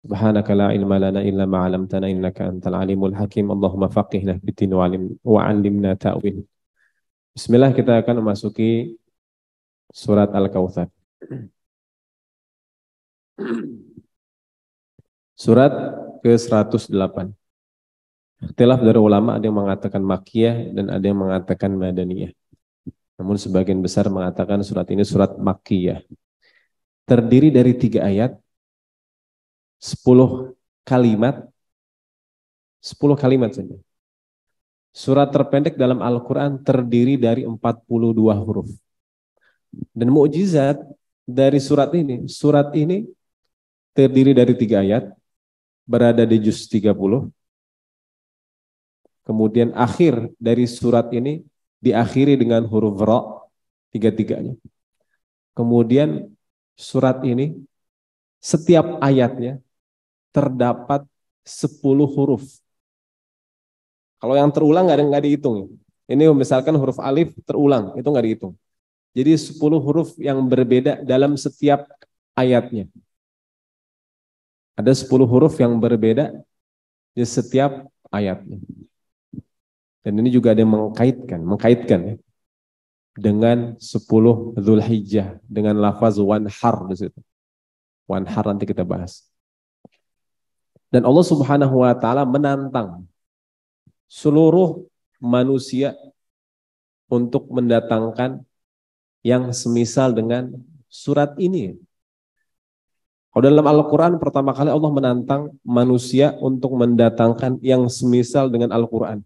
Subhanaka la ilma lana illa ma 'allamtana innaka antal alimul hakim. Allahumma faqihna fid-din wa 'allimna ta'wil. Bismillah, kita akan memasuki surat Al-Kautsar. Surat ke-108. Ikhtilaf dari ulama, ada yang mengatakan Makkiyah dan ada yang mengatakan Madaniyah. Namun sebagian besar mengatakan surat ini surat Makkiyah. Terdiri dari 3 ayat, 10 kalimat, 10 kalimat saja. Surat terpendek dalam Al-Quran terdiri dari 42 huruf. Dan mukjizat dari surat ini terdiri dari 3 ayat, berada di juz 30. Kemudian akhir dari surat ini diakhiri dengan huruf ra, 3-3-nya. Kemudian surat ini setiap ayatnya terdapat 10 huruf. Kalau yang terulang nggak dihitung. Ini misalkan huruf alif terulang, itu nggak dihitung. Jadi 10 huruf yang berbeda dalam setiap ayatnya. Ada 10 huruf yang berbeda di setiap ayatnya. Dan ini juga ada yang mengkaitkan ya, dengan 10 Dzulhijjah, dengan lafaz wanhar di situ. Wanhar nanti kita bahas. Dan Allah Subhanahu wa taala menantang seluruh manusia untuk mendatangkan yang semisal dengan surat ini. Kalau dalam Al-Quran pertama kali Allah menantang manusia untuk mendatangkan yang semisal dengan Al-Quran.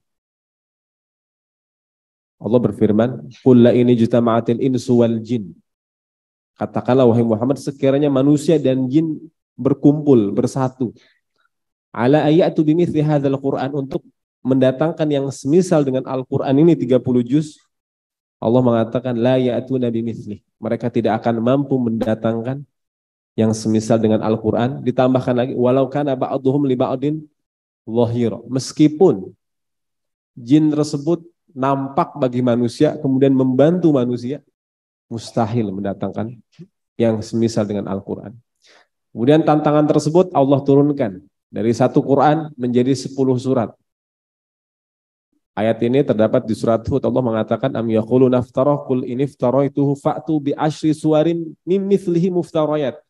Allah berfirman, "Qul la in ijtama'atil insu wal jin." Katakanlah wahai Muhammad, sekiranya manusia dan jin berkumpul, bersatu, ala ayatu bimithli hadzal Qur'an, untuk mendatangkan yang semisal dengan Al-Quran ini 30 juz, Allah mengatakan la ya'tuna bimithli. Mereka tidak akan mampu mendatangkan yang semisal dengan Al-Quran. Ditambahkan lagi, walau kana ba'duhum li ba'din dhahira. Meskipun jin tersebut nampak bagi manusia, kemudian membantu manusia, mustahil mendatangkan yang semisal dengan Al-Quran. Kemudian tantangan tersebut Allah turunkan dari 1 Quran menjadi 10 surat. Ayat ini terdapat di surat Hud. Allah mengatakan, am yaquluna iftara qul in iftaraituhu fa'tu bi asyri suwarin mim mithlihi muftarayat.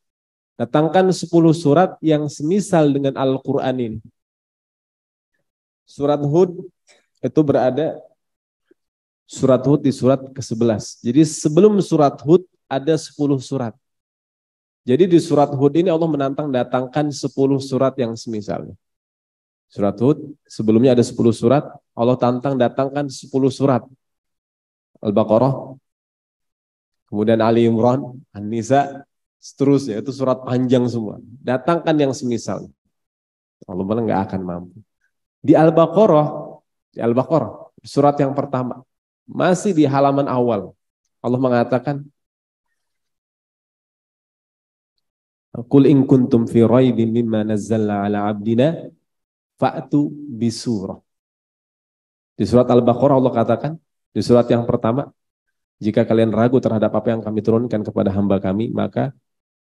Datangkan 10 surat yang semisal dengan Al-Quran ini. Surat Hud itu berada, surat Hud di surat ke-11. Jadi sebelum surat Hud ada 10 surat. Jadi di surat Hud ini Allah menantang datangkan 10 surat yang semisalnya. Surat Hud sebelumnya ada 10 surat, Allah tantang datangkan 10 surat. Al-Baqarah, kemudian Ali Imran, An-Nisa, seterusnya, itu surat panjang semua. Datangkan yang semisal. Allah bilang nggak akan mampu. Di Al-Baqarah, surat yang pertama, masih di halaman awal, Allah mengatakan, Qul in kuntum fi raibin mimma nazzalna ala abdina fa'tu bisurah. Di surat Al-Baqarah Allah katakan, di surat yang pertama, jika kalian ragu terhadap apa yang kami turunkan kepada hamba kami, maka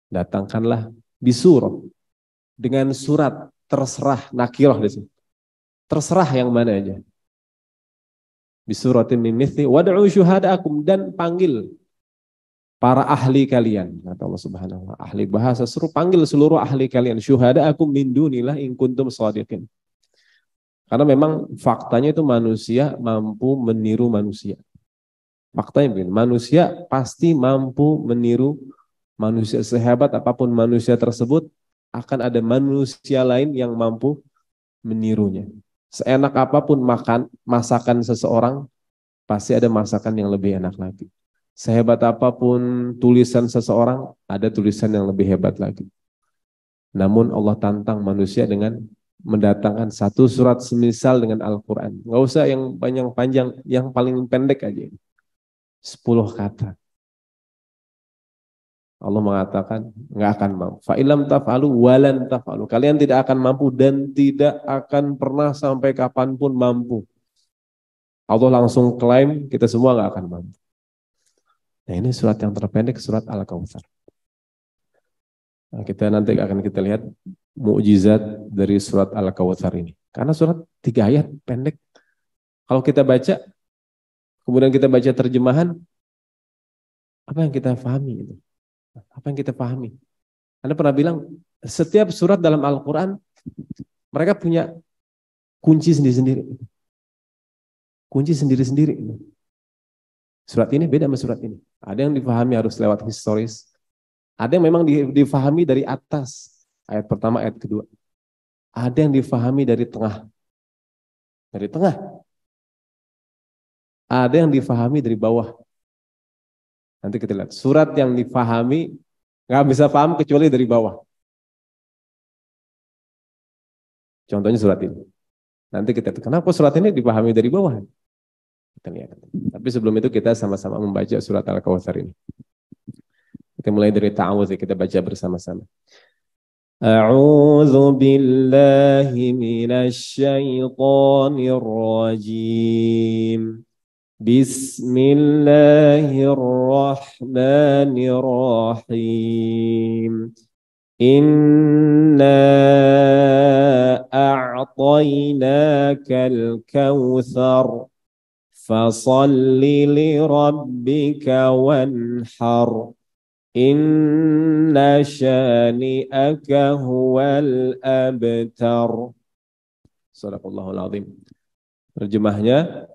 datangkanlah bisurah. Dengan surat, terserah, nakirah di sini. Terserah yang mana aja. Bisuratin min mithli wad'u syuhada'akum, dan panggil para ahli kalian, kata Allah Subhanahu wa ta'ala. Ahli bahasa, suruh panggil seluruh ahli kalian, syuhada'akum min dunillah in kuntum shadiqin. Karena memang faktanya itu manusia mampu meniru manusia. Faktanya begini, manusia pasti mampu meniru manusia. Sehebat apapun manusia tersebut, akan ada manusia lain yang mampu menirunya. Seenak apapun masakan seseorang, pasti ada masakan yang lebih enak lagi. Sehebat apapun tulisan seseorang, ada tulisan yang lebih hebat lagi. Namun Allah tantang manusia dengan mendatangkan 1 surat semisal dengan Al-Quran. Nggak usah yang panjang, yang paling pendek aja. 10 kata. Allah mengatakan nggak akan mampu. Fa'ilam taf'alu walan taf'alu. Kalian tidak akan mampu dan tidak akan pernah sampai kapanpun mampu. Allah langsung klaim kita semua nggak akan mampu. Nah, ini surat yang terpendek, surat Al-Kautsar. Nah, kita nanti akan kita lihat mukjizat dari surat Al-Kautsar ini. Karena surat 3 ayat pendek. Kalau kita baca, kemudian kita baca terjemahan, apa yang kita pahami itu? Apa yang kita pahami? Anda pernah bilang, setiap surat dalam Al-Quran, mereka punya kunci sendiri-sendiri. Kunci sendiri-sendiri. Surat ini beda sama surat ini. Ada yang difahami harus lewat historis. Ada yang memang difahami dari atas. Ayat pertama, ayat kedua. Ada yang difahami dari tengah. Dari tengah. Ada yang difahami dari bawah. Nanti kita lihat. Surat yang difahami, nggak bisa paham kecuali dari bawah. Contohnya surat ini. Nanti kita lihat. Kenapa surat ini dipahami dari bawah? Kita lihat. Tapi sebelum itu kita sama-sama membaca surat Al-Kautsar ini. Kita mulai dari ta'awudz, kita baca bersama-sama. A'udzu billahi minasy syaithanir rajim. Bismillahirrahmanirrahim. Inna a'tainakal kautsar fasalli li rabbika wanhar. Inna syani'aka huwal abtar. Shadaqallahul azim. Terjemahnya,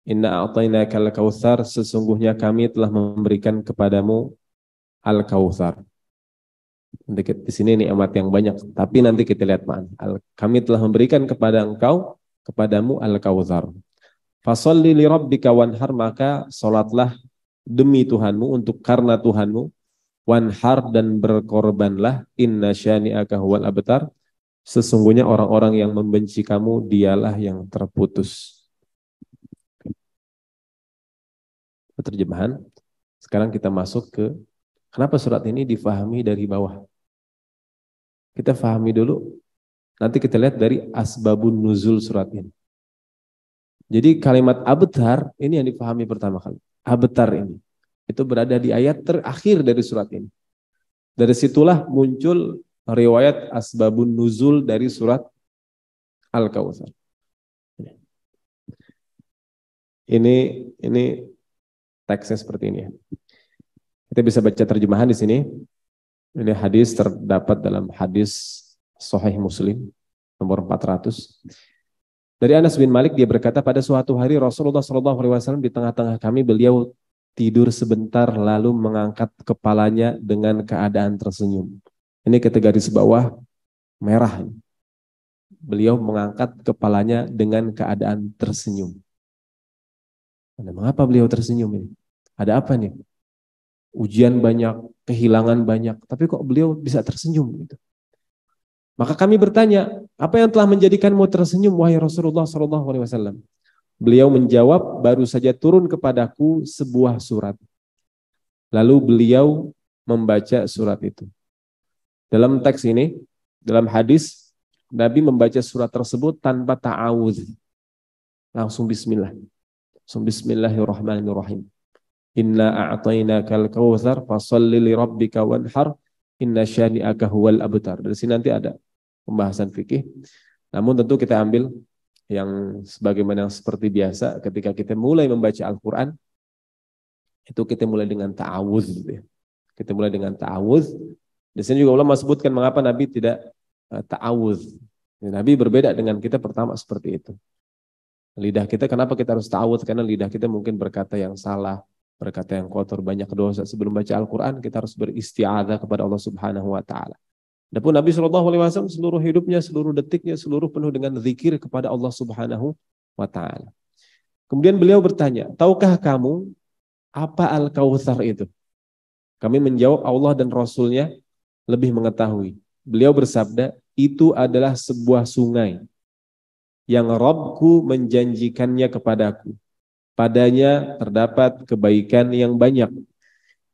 Inna a'tainakal kautsar, sesungguhnya kami telah memberikan kepadamu al-kautsar. Di sini nikmat yang banyak, tapi nanti kita lihat makna. Kami telah memberikan kepada engkau, kepadamu al-kautsar. Fasholli li rabbika wanhar, maka salatlah demi Tuhanmu, untuk karena Tuhanmu, wanhar, dan berkorbanlah, inna syani'aka huwal abtar, sesungguhnya orang-orang yang membenci kamu dialah yang terputus. Terjemahan. Sekarang kita masuk ke kenapa surat ini difahami dari bawah. Kita fahami dulu, nanti kita lihat dari asbabun nuzul surat ini. Jadi kalimat abtar ini yang difahami pertama kali. Abtar ini itu berada di ayat terakhir dari surat ini. Dari situlah muncul riwayat asbabun nuzul dari surat Al-Kautsar. Ini teksnya seperti ini ya. Kita bisa baca terjemahan di sini. Ini hadis terdapat dalam hadis Sahih Muslim nomor 400. Dari Anas bin Malik, dia berkata, pada suatu hari Rasulullah SAW di tengah-tengah kami, beliau tidur sebentar lalu mengangkat kepalanya dengan keadaan tersenyum. Ini kata garis bawah merah. Beliau mengangkat kepalanya dengan keadaan tersenyum. Mengapa beliau tersenyum ini? Ada apa nih? Ujian banyak, kehilangan banyak, tapi kok beliau bisa tersenyum gitu. Maka kami bertanya, apa yang telah menjadikanmu tersenyum, wahai Rasulullah SAW? Beliau menjawab, baru saja turun kepadaku sebuah surat. Lalu beliau membaca surat itu. Dalam teks ini, dalam hadis, Nabi membaca surat tersebut tanpa ta'awudz. Langsung bismillah. Langsung bismillahirrahmanirrahim. Inna a'tainakal kautsar fasholli li rabbika wanhar inna syani'aka huwal abtar. Dari sini nanti ada pembahasan fikih. Namun tentu kita ambil yang sebagaimana yang seperti biasa ketika kita mulai membaca Al-Qur'an, itu kita mulai dengan ta'awudz gitu ya. Kita mulai dengan ta'awudz. Di sini juga ulama sebutkan mengapa Nabi tidak ta'awudz. Nabi berbeda dengan kita pertama seperti itu. Lidah kita, kenapa kita harus ta'awudz? Karena lidah kita mungkin berkata yang salah, berkata yang kotor, banyak dosa. Sebelum baca Al-Quran, kita harus beristi'adzah kepada Allah Subhanahu wa Ta'ala. Adapun Nabi SAW seluruh hidupnya, seluruh detiknya, seluruh penuh dengan zikir kepada Allah Subhanahu wa Ta'ala. Kemudian beliau bertanya, tahukah kamu apa Al-Kautsar itu? Kami menjawab, Allah dan Rasulnya lebih mengetahui. Beliau bersabda, itu adalah sebuah sungai yang Rabbku menjanjikannya kepadaku. Padanya terdapat kebaikan yang banyak.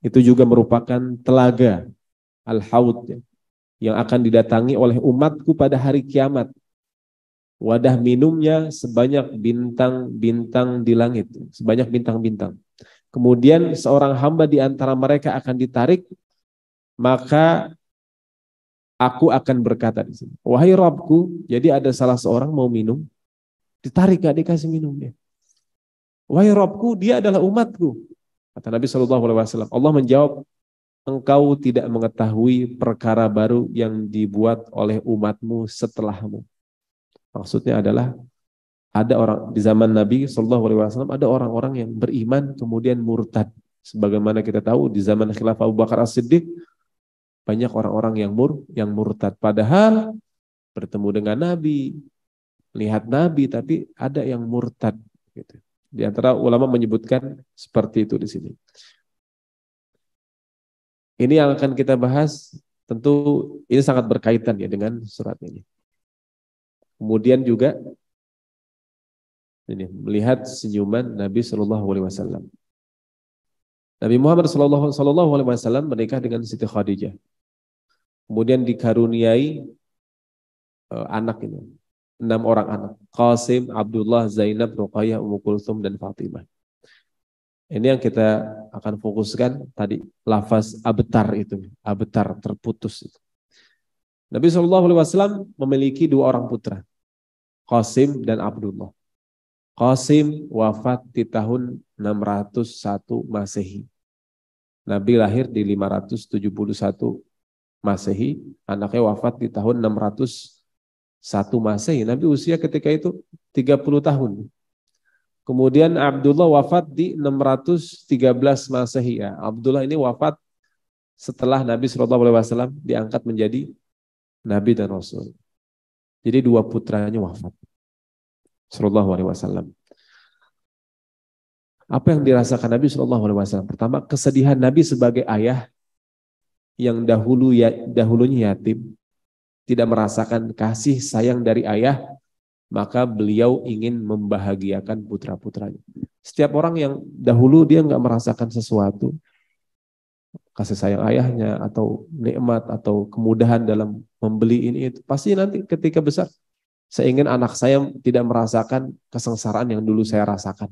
Itu juga merupakan telaga Al-Haud yang akan didatangi oleh umatku pada hari kiamat. Wadah minumnya sebanyak bintang-bintang di langit, sebanyak bintang-bintang. Kemudian seorang hamba di antara mereka akan ditarik, maka aku akan berkata di sini, wahai Rabbku, jadi ada salah seorang mau minum, ditarik gak dikasih minum dia. Wahai Rabbku, dia adalah umatku. Kata Nabi SAW, Allah menjawab, engkau tidak mengetahui perkara baru yang dibuat oleh umatmu setelahmu. Maksudnya adalah ada orang di zaman Nabi SAW, ada orang-orang yang beriman kemudian murtad. Sebagaimana kita tahu di zaman Khilafah Abu Bakar As-Siddiq banyak orang-orang yang murtad. Padahal bertemu dengan Nabi, lihat Nabi, tapi ada yang murtad. Gitu. Di antara ulama menyebutkan seperti itu di sini. Ini yang akan kita bahas, tentu ini sangat berkaitan ya dengan surat ini. Kemudian juga ini melihat senyuman Nabi Shallallahu Alaihi Wasallam. Nabi Muhammad Shallallahu Alaihi Wasallam menikah dengan Siti Khadijah. Kemudian dikaruniai anak ini, 6 orang anak. Qasim, Abdullah, Zainab, Ruqayyah, Ummu Kulthum, dan Fatimah. Ini yang kita akan fokuskan tadi, lafaz abtar itu, abtar terputus itu. Nabi SAW memiliki 2 orang putra, Qasim dan Abdullah. Qasim wafat di tahun 601 Masehi. Nabi lahir di 571 Masehi, anaknya wafat di tahun 601 Masehi. Nabi usia ketika itu 30 tahun. Kemudian Abdullah wafat di 613 Masehi. Ya, Abdullah ini wafat setelah Nabi SAW diangkat menjadi Nabi dan Rasul. Jadi 2 putranya wafat. Sallallahu Alaihi Wasallam. Apa yang dirasakan Nabi Sallallahu Alaihi Wasallam? Pertama, kesedihan Nabi sebagai ayah yang dahulunya yatim, tidak merasakan kasih sayang dari ayah, maka beliau ingin membahagiakan putra-putranya. Setiap orang yang dahulu dia nggak merasakan sesuatu, kasih sayang ayahnya atau nikmat atau kemudahan dalam membeli ini itu, pasti nanti ketika besar, saya ingin anak saya tidak merasakan kesengsaraan yang dulu saya rasakan.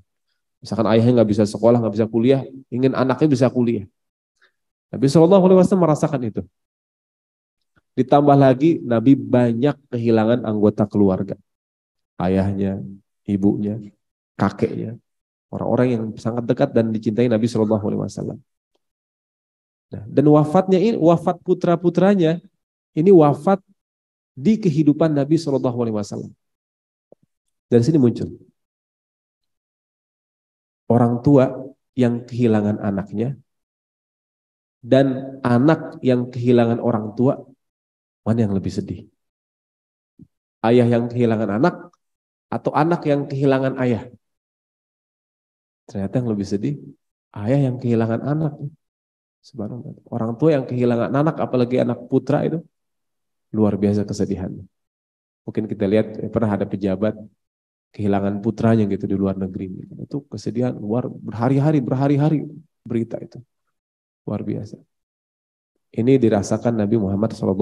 Misalkan ayahnya nggak bisa sekolah, nggak bisa kuliah, ingin anaknya bisa kuliah. Nabi SAW merasakan itu. Ditambah lagi Nabi banyak kehilangan anggota keluarga. Ayahnya, ibunya, kakeknya, orang-orang yang sangat dekat dan dicintai Nabi SAW. Nah, dan wafatnya ini, wafat putra-putranya, ini wafat di kehidupan Nabi SAW. Dari sini muncul orang tua yang kehilangan anaknya dan anak yang kehilangan orang tua, mana yang lebih sedih? Ayah yang kehilangan anak atau anak yang kehilangan ayah? Ternyata yang lebih sedih ayah yang kehilangan anak. Subhanallah. Orang tua yang kehilangan anak, apalagi anak putra, itu luar biasa kesedihannya. Mungkin kita lihat pernah ada pejabat kehilangan putranya gitu di luar negeri. Itu kesedihan luar, berhari-hari berita itu. Luar biasa. Ini dirasakan Nabi Muhammad SAW.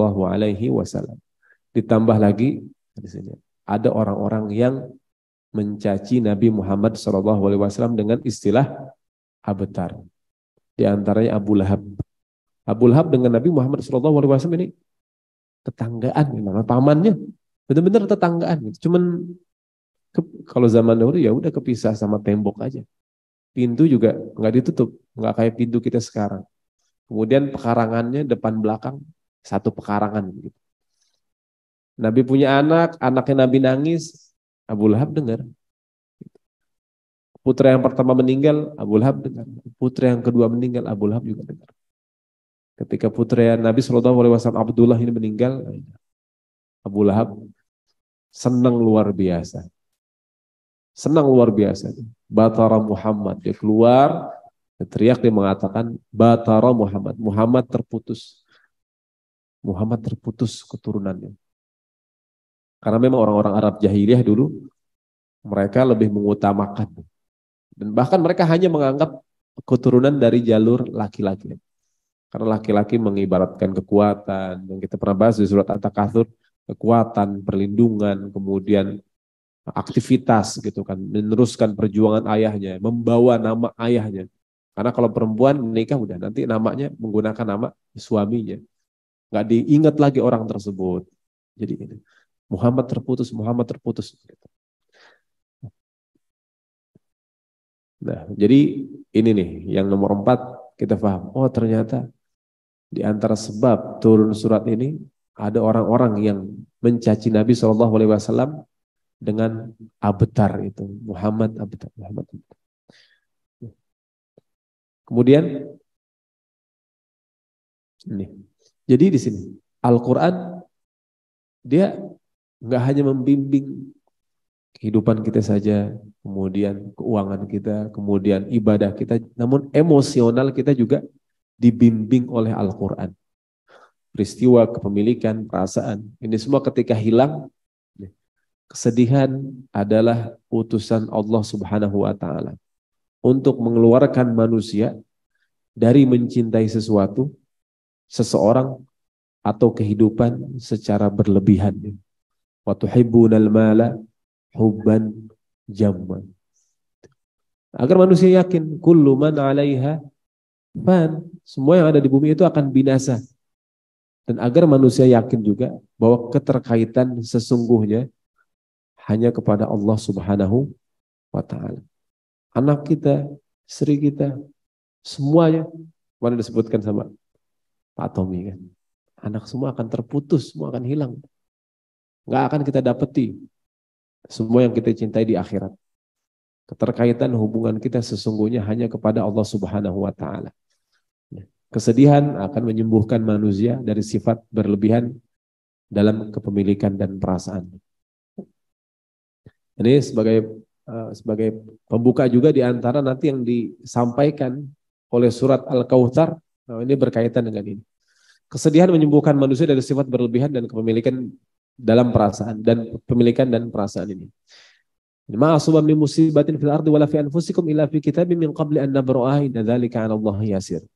Ditambah lagi di sini ada orang-orang yang mencaci Nabi Muhammad SAW dengan istilah abtar. Di antaranya Abu Lahab. Abu Lahab dengan Nabi Muhammad SAW ini tetanggaan, namanya pamannya, benar-benar tetanggaan. Cuman kalau zaman dahulu ya udah kepisah sama tembok aja. Pintu juga nggak ditutup, nggak kayak pintu kita sekarang. Kemudian pekarangannya depan belakang satu pekarangan gitu. Nabi punya anak, anaknya Nabi nangis, Abu Lahab dengar. Putra yang pertama meninggal, Abu Lahab dengar. Putra yang kedua meninggal, Abu Lahab juga dengar. Ketika putra Nabi SAW Abdullah ini meninggal, Abu Lahab senang luar biasa. Senang luar biasa. Batara Muhammad, dia keluar, dia teriak, dia mengatakan Batara Muhammad, Muhammad terputus. Muhammad terputus keturunannya. Karena memang orang-orang Arab jahiliyah dulu, mereka lebih mengutamakan. Dan bahkan mereka hanya menganggap keturunan dari jalur laki-laki. Karena laki-laki mengibaratkan kekuatan, yang kita pernah bahas di surat At-Takatsur, kekuatan, perlindungan, kemudian aktivitas gitu kan, meneruskan perjuangan ayahnya, membawa nama ayahnya. Karena kalau perempuan menikah udah nanti namanya menggunakan nama suaminya. nggak diingat lagi orang tersebut. Jadi ini Muhammad terputus. Nah, jadi ini nih yang nomor 4 kita paham. Oh ternyata di antara sebab turun surat ini ada orang-orang yang mencaci Nabi SAW dengan abtar itu. Muhammad abtar. Kemudian ini. Jadi di sini Al-Quran dia nggak hanya membimbing kehidupan kita saja, kemudian keuangan kita, kemudian ibadah kita, namun emosional kita juga dibimbing oleh Al-Quran. Peristiwa kepemilikan, perasaan, ini semua ketika hilang, kesedihan adalah utusan Allah Subhanahu wa Ta'ala untuk mengeluarkan manusia dari mencintai sesuatu, seseorang, atau kehidupan secara berlebihan. Wa tuhibbunal mala hubban jamman. Agar manusia yakin kullu man 'alaiha fan, semua yang ada di bumi itu akan binasa. Dan agar manusia yakin juga bahwa keterkaitan sesungguhnya hanya kepada Allah Subhanahu wa Ta'ala. Anak kita, istri kita, semuanya mana disebutkan sama Pak Tommy kan. Anak semua akan terputus, semua akan hilang. Nggak akan kita dapati semua yang kita cintai di akhirat. Keterkaitan hubungan kita sesungguhnya hanya kepada Allah Subhanahu wa Ta'ala. Kesedihan akan menyembuhkan manusia dari sifat berlebihan dalam kepemilikan dan perasaan. Ini sebagai pembuka juga di antara nanti yang disampaikan oleh surat Al-Kautsar. Nah, ini berkaitan dengan ini. Kesedihan menyembuhkan manusia dari sifat berlebihan dan kepemilikan dalam perasaan dan pemilikan dan perasaan ini. Ma asaba min musibatin fil ardi wala fi anfusikum illa fi kitabim min qabli an nabra'aha inna dzalika 'ala Allah yasir.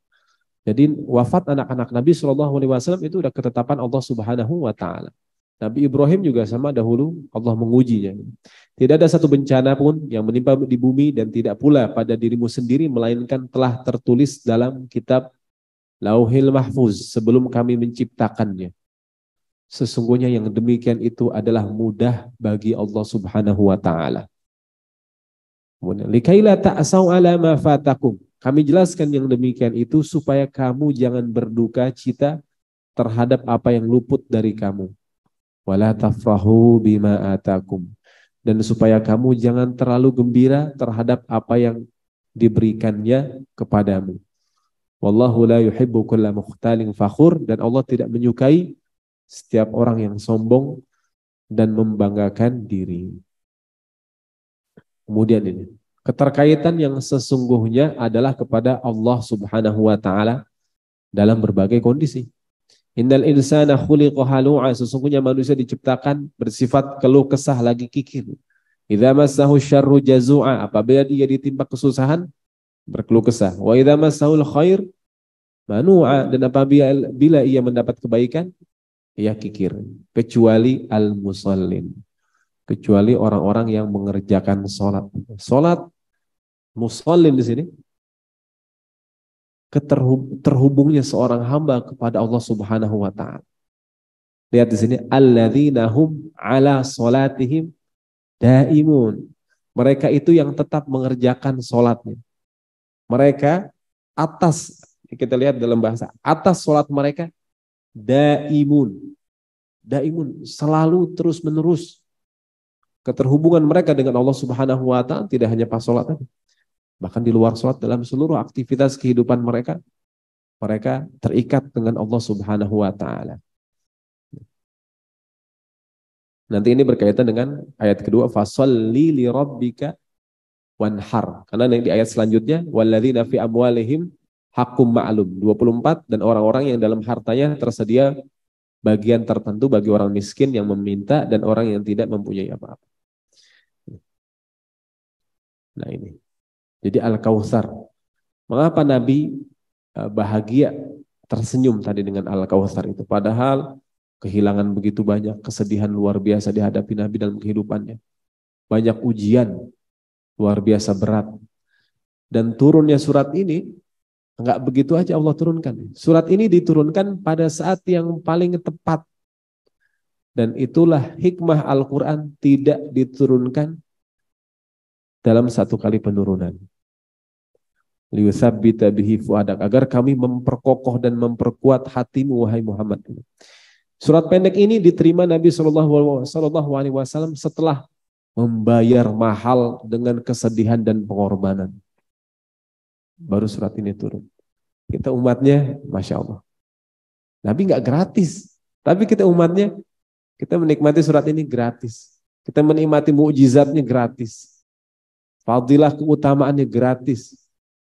Jadi wafat anak-anak Nabi SAW itu udah ketetapan Allah Subhanahu wa Ta'ala. Nabi Ibrahim juga sama dahulu Allah mengujinya. Tidak ada satu bencana pun yang menimpa di bumi dan tidak pula pada dirimu sendiri melainkan telah tertulis dalam kitab Lauhil Mahfuz sebelum kami menciptakannya. Sesungguhnya yang demikian itu adalah mudah bagi Allah Subhanahu wa Ta'ala. Likaila ta'asau ala ma fatakum. Kami jelaskan yang demikian itu supaya kamu jangan berduka cita terhadap apa yang luput dari kamu. Wala tafrahu bima atakum. Dan supaya kamu jangan terlalu gembira terhadap apa yang diberikannya kepadamu. Wallahu la yuhibbu kulla mukhtalin fakhur. Dan Allah tidak menyukai setiap orang yang sombong dan membanggakan diri. Kemudian ini, keterkaitan yang sesungguhnya adalah kepada Allah Subhanahu wa Ta'ala dalam berbagai kondisi. Innal insana khuliqa halu'a, sesungguhnya manusia diciptakan bersifat keluh kesah lagi kikir. Idza massahu syarru jazu'a, apabila dia ditimpa kesusahan berkeluh kesah. Wa idza massahul khair manu'a, dan apabila ia mendapat kebaikan ia kikir. Kecuali al-musallin, kecuali orang-orang yang mengerjakan sholat. Sholat musallin di sini terhubungnya seorang hamba kepada Allah Subhanahu wa Ta'ala. Lihat di sini, alladzina hum ala sholatihim daimun. Mereka itu yang tetap mengerjakan sholatnya. Mereka atas, kita lihat dalam bahasa, atas sholat mereka daimun. Daimun, selalu terus menerus. Keterhubungan mereka dengan Allah Subhanahu wa Ta'ala tidak hanya pas sholat, bahkan di luar sholat, dalam seluruh aktivitas kehidupan mereka, mereka terikat dengan Allah Subhanahu wa Ta'ala. Nanti ini berkaitan dengan ayat kedua, fasalli li rabbika wanhar. Karena yang di ayat selanjutnya, walladzina fi amwalihim haqqum ma'lum 24, dan orang-orang yang dalam hartanya tersedia bagian tertentu bagi orang miskin yang meminta dan orang yang tidak mempunyai apa-apa. Nah ini. Jadi Al-Kautsar. Mengapa Nabi bahagia, tersenyum tadi dengan Al-Kautsar itu? Padahal kehilangan begitu banyak, kesedihan luar biasa dihadapi Nabi dalam kehidupannya. Banyak ujian luar biasa berat. Dan turunnya surat ini Enggak begitu aja Allah turunkan. Surat ini diturunkan pada saat yang paling tepat. Dan itulah hikmah Al-Quran tidak diturunkan dalam satu kali penurunan. Liyutsabbita bihi fuadak, agar kami memperkokoh dan memperkuat hatimu wahai Muhammad. Surat pendek ini diterima Nabi Shallallahu Alaihi Wasallam setelah membayar mahal dengan kesedihan dan pengorbanan. Baru surat ini turun. Kita umatnya, Masya Allah. Nabi nggak gratis, tapi kita umatnya, kita menikmati surat ini gratis. Kita menikmati mukjizatnya gratis. Fadilah keutamaannya gratis.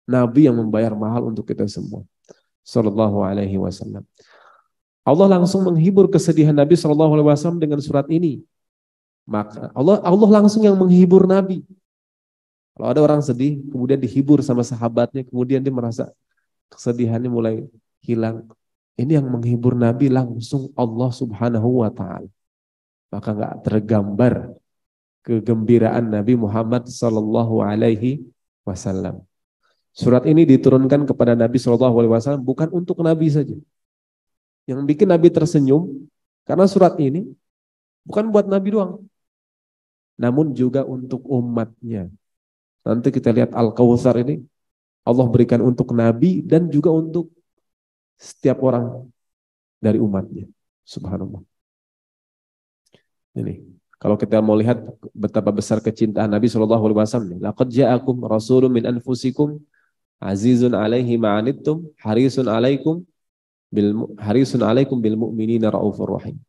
Nabi yang membayar mahal untuk kita semua. Sallallahu alaihi wasallam. Allah langsung menghibur kesedihan Nabi sallallahu alaihi wasallam dengan surat ini. Maka Allah langsung yang menghibur Nabi. Kalau ada orang sedih, kemudian dihibur sama sahabatnya, kemudian dia merasa kesedihannya mulai hilang. Ini yang menghibur Nabi langsung Allah Subhanahu wa taala. Maka enggak tergambar kegembiraan Nabi Muhammad sallallahu alaihi wasallam. Surat ini diturunkan kepada Nabi Shallallahu Alaihi Wasallam bukan untuk Nabi saja. Yang bikin Nabi tersenyum karena surat ini bukan buat Nabi doang, namun juga untuk umatnya. Nanti kita lihat Al-Kautsar ini Allah berikan untuk Nabi dan juga untuk setiap orang dari umatnya. Subhanallah. Ini kalau kita mau lihat betapa besar kecintaan Nabi Shallallahu Alaihi Wasallam. Laqad ja'akum rasulun min anfusikum azizun alaihi ma'anittum harisun alaikum bil mu'minina raufur rahim.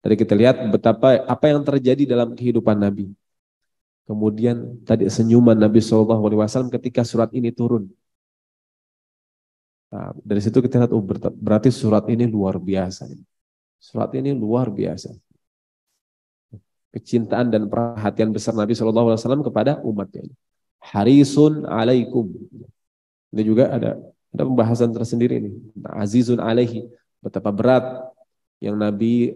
Tadi kita lihat betapa apa yang terjadi dalam kehidupan Nabi. Kemudian tadi senyuman Nabi SAW ketika surat ini turun. Nah, dari situ kita lihat berarti surat ini luar biasa. Surat ini luar biasa. Kecintaan dan perhatian besar Nabi SAW kepada umatnya. Harisun alaikum. Ini juga ada pembahasan tersendiri ini. Azizun alaihi, betapa berat yang Nabi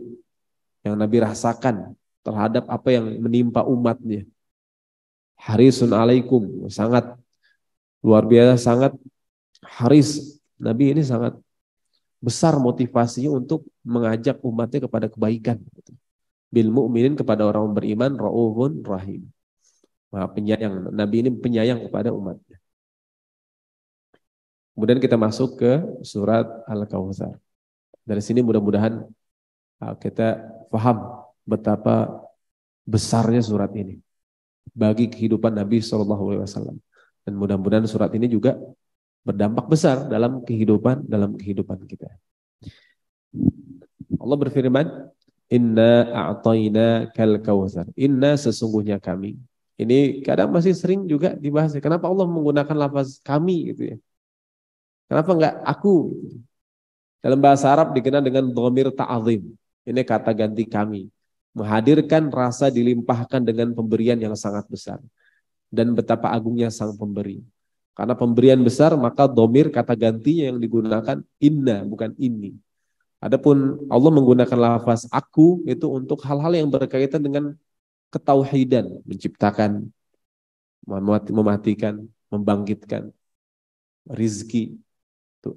rasakan terhadap apa yang menimpa umatnya. Harisun alaikum, sangat luar biasa, sangat haris. Nabi ini sangat besar motivasinya untuk mengajak umatnya kepada kebaikan. Bil mu'minin, kepada orang beriman, raufun rahim. Penyayang. Nabi ini penyayang kepada umatnya. Kemudian kita masuk ke surat Al-Kautsar. Dari sini mudah-mudahan kita paham betapa besarnya surat ini bagi kehidupan Nabi SAW. Dan mudah-mudahan surat ini juga berdampak besar dalam kehidupan kita. Allah berfirman, Inna a'tayna kal kautsar. Inna, sesungguhnya kami. Ini kadang masih sering juga dibahas. Kenapa Allah menggunakan lafaz kami gitu ya? Kenapa enggak aku? Dalam bahasa Arab dikenal dengan dhamir ta'zim. Ini kata ganti kami. Menghadirkan rasa dilimpahkan dengan pemberian yang sangat besar. Dan betapa agungnya sang pemberi. Karena pemberian besar, maka dhamir kata gantinya yang digunakan inna, bukan ini. Adapun Allah menggunakan lafaz aku itu untuk hal-hal yang berkaitan dengan ketauhidan, menciptakan, mematikan, membangkitkan, rizki, itu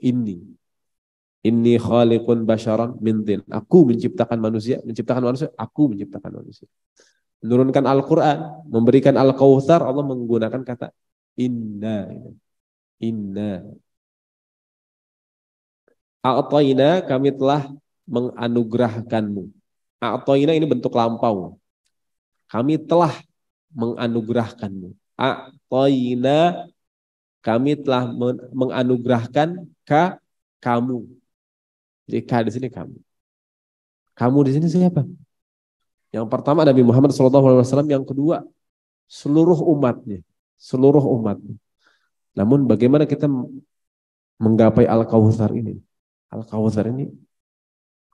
inni khaliqun basyaran min tin. Aku menciptakan manusia, aku menciptakan manusia. Menurunkan Al-Quran, memberikan Al-Kautsar, Allah menggunakan kata inna. A'tayna, kami telah menganugerahkanmu. A'tayna ini bentuk lampau. Kami telah menganugerahkanmu. A'tayna, kami telah menganugerahkan kamu. Jadi di sini kamu. Kamu di sini siapa? Yang pertama Nabi Muhammad SAW, yang kedua seluruh umatnya. Namun bagaimana kita menggapai Al-Kautsar ini? Al-Kautsar ini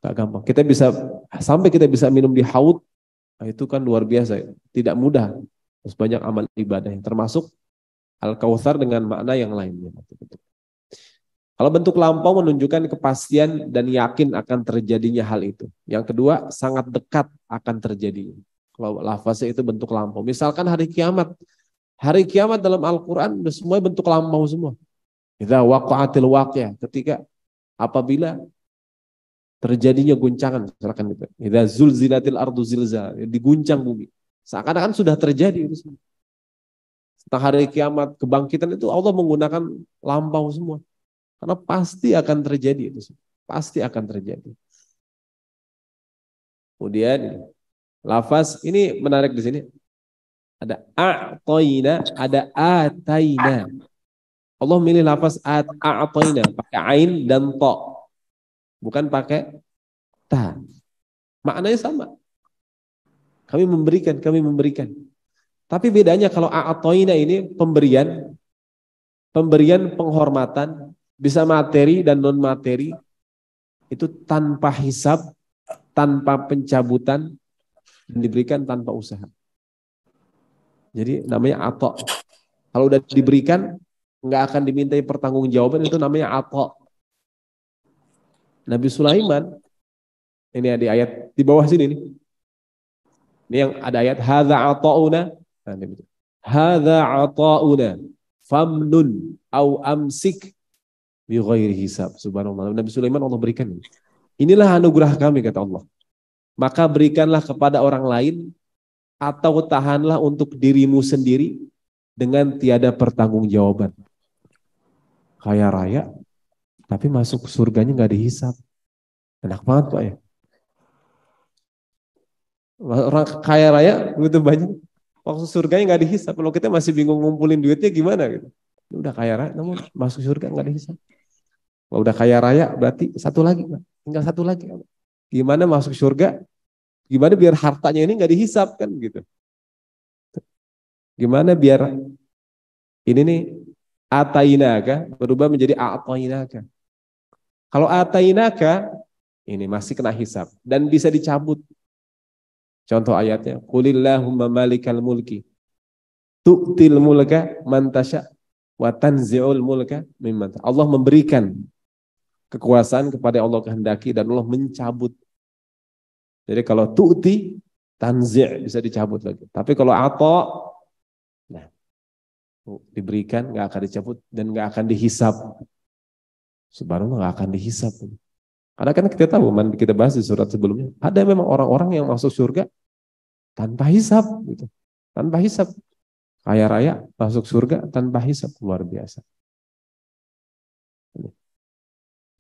gak gampang. Kita bisa minum di haud, itu kan luar biasa. Tidak mudah. Harus banyak amal ibadah, termasuk Al-Kautsar dengan makna yang lainnya. Kalau bentuk lampau menunjukkan kepastian dan yakin akan terjadinya hal itu. Yang kedua, sangat dekat akan terjadinya. Kalau lafaznya itu bentuk lampau. Misalkan hari kiamat. Hari kiamat dalam Al-Quran sudah semua bentuk lampau semua. Idza waqa'atil waqi'ah, ketika apabila terjadinya guncangan, misalkan gitu. Idza zulzilatil ardu zilzal, diguncang bumi. Seakan-akan sudah terjadi itu semua. Setelah hari kiamat, kebangkitan itu Allah menggunakan lampau semua. Karena pasti akan terjadi itu semua. Pasti akan terjadi. Kemudian lafaz ini menarik di sini. Ada a'tayna, ada atayna. Allah milih lafaz a'tayna pakai ain dan ta. Bukan pakai ta. Maknanya sama. Kami memberikan, kami memberikan. Tapi bedanya kalau a'tayna ini pemberian penghormatan, bisa materi dan non materi, itu tanpa hisab, tanpa pencabutan, dan diberikan tanpa usaha. Jadi namanya ato. Kalau udah diberikan, nggak akan dimintai pertanggungjawaban, itu namanya ato. Nabi Sulaiman, ini ada ayat di bawah sini nih. Ini yang ada ayat hadza ata'una. Hadza ata'una famnun au amsik bi ghairi hisab. Subhanallah. Nabi Sulaiman Allah berikan. Inilah anugerah kami kata Allah. Maka berikanlah kepada orang lain atau tahanlah untuk dirimu sendiri dengan tiada pertanggungjawaban. Kaya raya tapi masuk surganya nggak dihisab. Enak banget Pak ya. Orang kaya raya begitu banyak, masuk surganya nggak dihisab. Kalau kita masih bingung ngumpulin duitnya gimana gitu. Udah kaya raya, namun masuk surga nggak dihisab. Kalau udah kaya raya berarti satu lagi, tinggal satu lagi. Gimana masuk surga? Gimana biar hartanya ini nggak dihisab kan gitu? Gimana biar ini nih atainaka berubah menjadi a'tainaka? Kalau atainaka ini masih kena hisab dan bisa dicabut. Contoh ayatnya, qulillahumma malikal mulki tu'til mulka man tasya wa tanzi'ul mulka mimman. Allah memberikan kekuasaan kepada Allah kehendaki dan Allah mencabut. Jadi kalau tu'ti, tanzi' bisa dicabut lagi. Tapi kalau ata, nah, diberikan nggak akan dicabut dan nggak akan dihisab. Subhanallah nggak akan dihisab. Karena kan kita tahu, kita bahas di surat sebelumnya, ada memang orang-orang yang masuk surga tanpa hisab, gitu. Tanpa hisab. Kaya raya masuk surga tanpa hisab, luar biasa.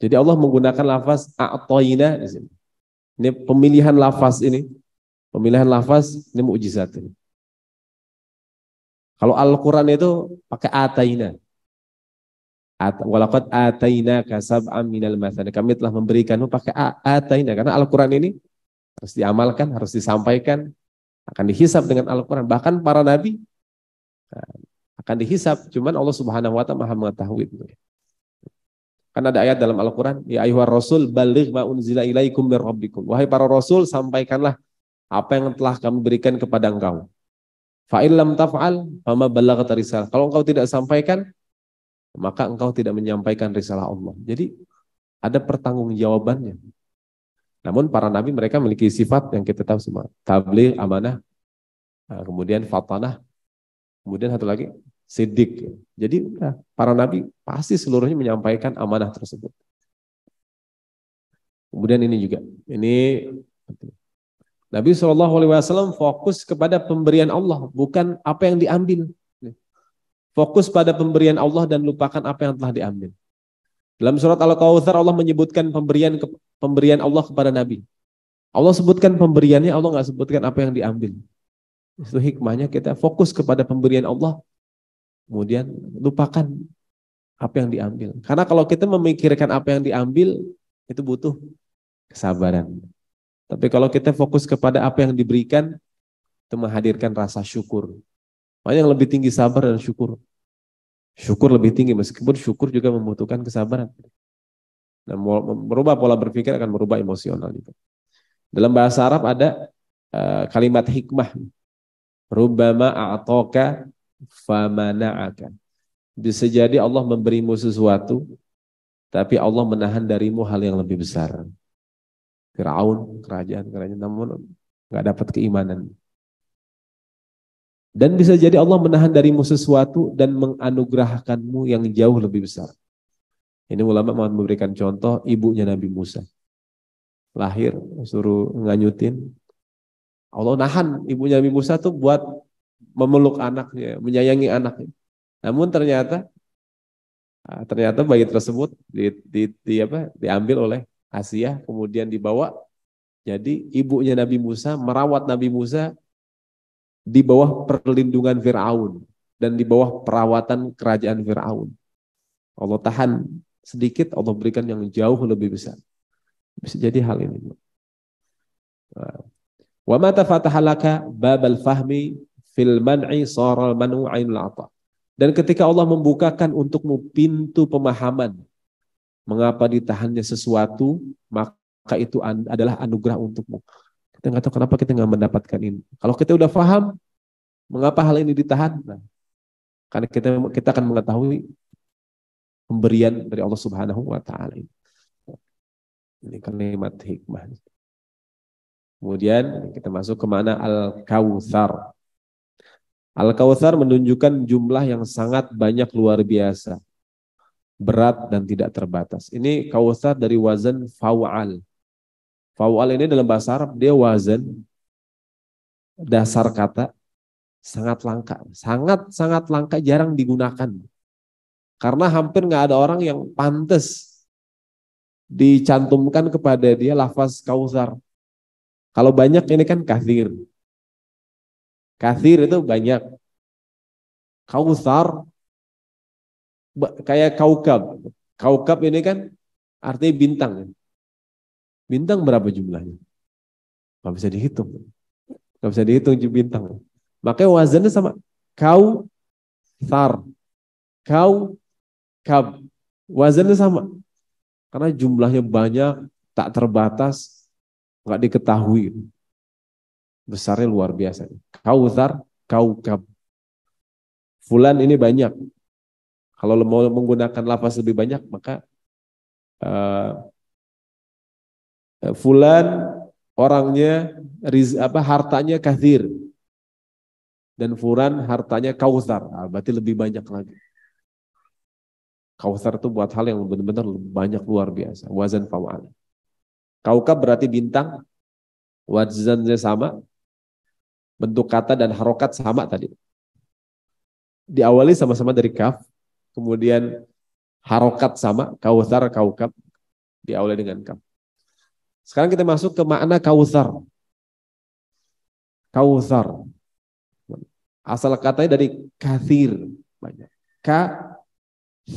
Jadi Allah menggunakan lafaz a'tayna di sini. Ini pemilihan lafaz ini, mukjizat ini. Kalau Al-Quran itu pakai atayna. Walaqad atainaka sab'am minal mathani. Kami telah memberikanmu pakai atayna. Karena Al-Quran ini harus diamalkan, harus disampaikan, akan dihisab dengan Al-Quran. Bahkan para nabi akan dihisab. Cuman Allah Subhanahu wa Ta'ala Maha mengetahui. Kan ada ayat dalam Al-Quran, ya ayyuhar rasul baligh ma unzila ilaikum mir rabbikum. Wahai para rasul, sampaikanlah apa yang telah kami berikan kepada engkau. Fa in lam taf'al fama ballaghta risalah. Kalau engkau tidak sampaikan, maka engkau tidak menyampaikan risalah Allah. Jadi ada pertanggungjawabannya. Namun para nabi mereka memiliki sifat yang kita tahu semua. Tabligh, amanah, kemudian fatanah, kemudian satu lagi siddiq. Jadi para nabi pasti seluruhnya menyampaikan amanah tersebut. Kemudian ini juga, ini Nabi SAW fokus kepada pemberian Allah, bukan apa yang diambil. Fokus pada pemberian Allah dan lupakan apa yang telah diambil. Dalam surat Al-Kautsar Allah menyebutkan pemberian Allah kepada Nabi. Allah sebutkan pemberiannya, Allah nggak sebutkan apa yang diambil. Itu hikmahnya kita fokus kepada pemberian Allah, kemudian lupakan apa yang diambil. Karena kalau kita memikirkan apa yang diambil, itu butuh kesabaran. Tapi kalau kita fokus kepada apa yang diberikan, itu menghadirkan rasa syukur. Makanya yang lebih tinggi sabar dan syukur. Syukur lebih tinggi, meskipun syukur juga membutuhkan kesabaran. Dan merubah pola berpikir akan merubah emosional juga. Dalam bahasa Arab ada kalimat hikmah. Rubbama a'toka famana'aka. Bisa jadi Allah memberimu sesuatu, tapi Allah menahan darimu hal yang lebih besar. Firaun, kerajaan, namun nggak dapat keimanan. Dan bisa jadi Allah menahan darimu sesuatu dan menganugerahkanmu yang jauh lebih besar. Ini ulama mau memberikan contoh ibunya Nabi Musa. Lahir, suruh nganyutin. Allah nahan ibunya Nabi Musa tuh buat memeluk anaknya, menyayangi anaknya. Namun ternyata bayi tersebut diambil oleh Asia, kemudian dibawa. Jadi ibunya Nabi Musa merawat Nabi Musa di bawah perlindungan Fir'aun dan di bawah perawatan kerajaan Fir'aun. Allah tahan sedikit, Allah berikan yang jauh lebih besar. Bisa jadi hal ini. Wa ma tafataha laka babal fahmi fil man'i saral man'u ainul ata. Dan ketika Allah membukakan untukmu pintu pemahaman mengapa ditahannya sesuatu, maka itu adalah anugerah untukmu. Kita nggak tahu kenapa kita nggak mendapatkan ini. Kalau kita udah paham mengapa hal ini ditahan, nah, karena kita akan mengetahui pemberian dari Allah Subhanahu wa taala. Ini kalimat hikmah. Kemudian kita masuk ke mana Al-Kautsar. Al-Kautsar menunjukkan jumlah yang sangat banyak, luar biasa, berat dan tidak terbatas. Ini Kautsar dari wazan fa'al. Fa'al ini dalam bahasa Arab dia wazan dasar kata sangat langka, sangat langka, jarang digunakan. Karena hampir nggak ada orang yang pantas dicantumkan kepada dia lafaz Kautsar. Kalau banyak ini kan kathir. Kathir itu banyak. Kautsar kayak kaukab. Kaukab ini kan artinya bintang. Bintang berapa jumlahnya? Nggak bisa dihitung. Nggak bisa dihitung bintang. Makanya wazannya sama. Kautsar. Kaukab. Wazannya sama. Karena jumlahnya banyak, tak terbatas, nggak diketahui. Besarnya luar biasa. Kautsar, kaukab. Fulan ini banyak. Kalau mau menggunakan lafaz lebih banyak, maka fulan orangnya hartanya kathir. Dan fulan hartanya kautsar. Nah, berarti lebih banyak lagi. Kautsar itu buat hal yang benar-benar banyak, luar biasa. Wazan fa'al. Kaukab berarti bintang. Wazannya sama. Bentuk kata dan harokat sama tadi. Diawali sama-sama dari kaf. Kemudian harokat sama. Kautsar, kaukab. Diawali dengan kaf. Sekarang kita masuk ke makna kautsar. Kautsar. Asal katanya dari kathir. Banyak. Ka,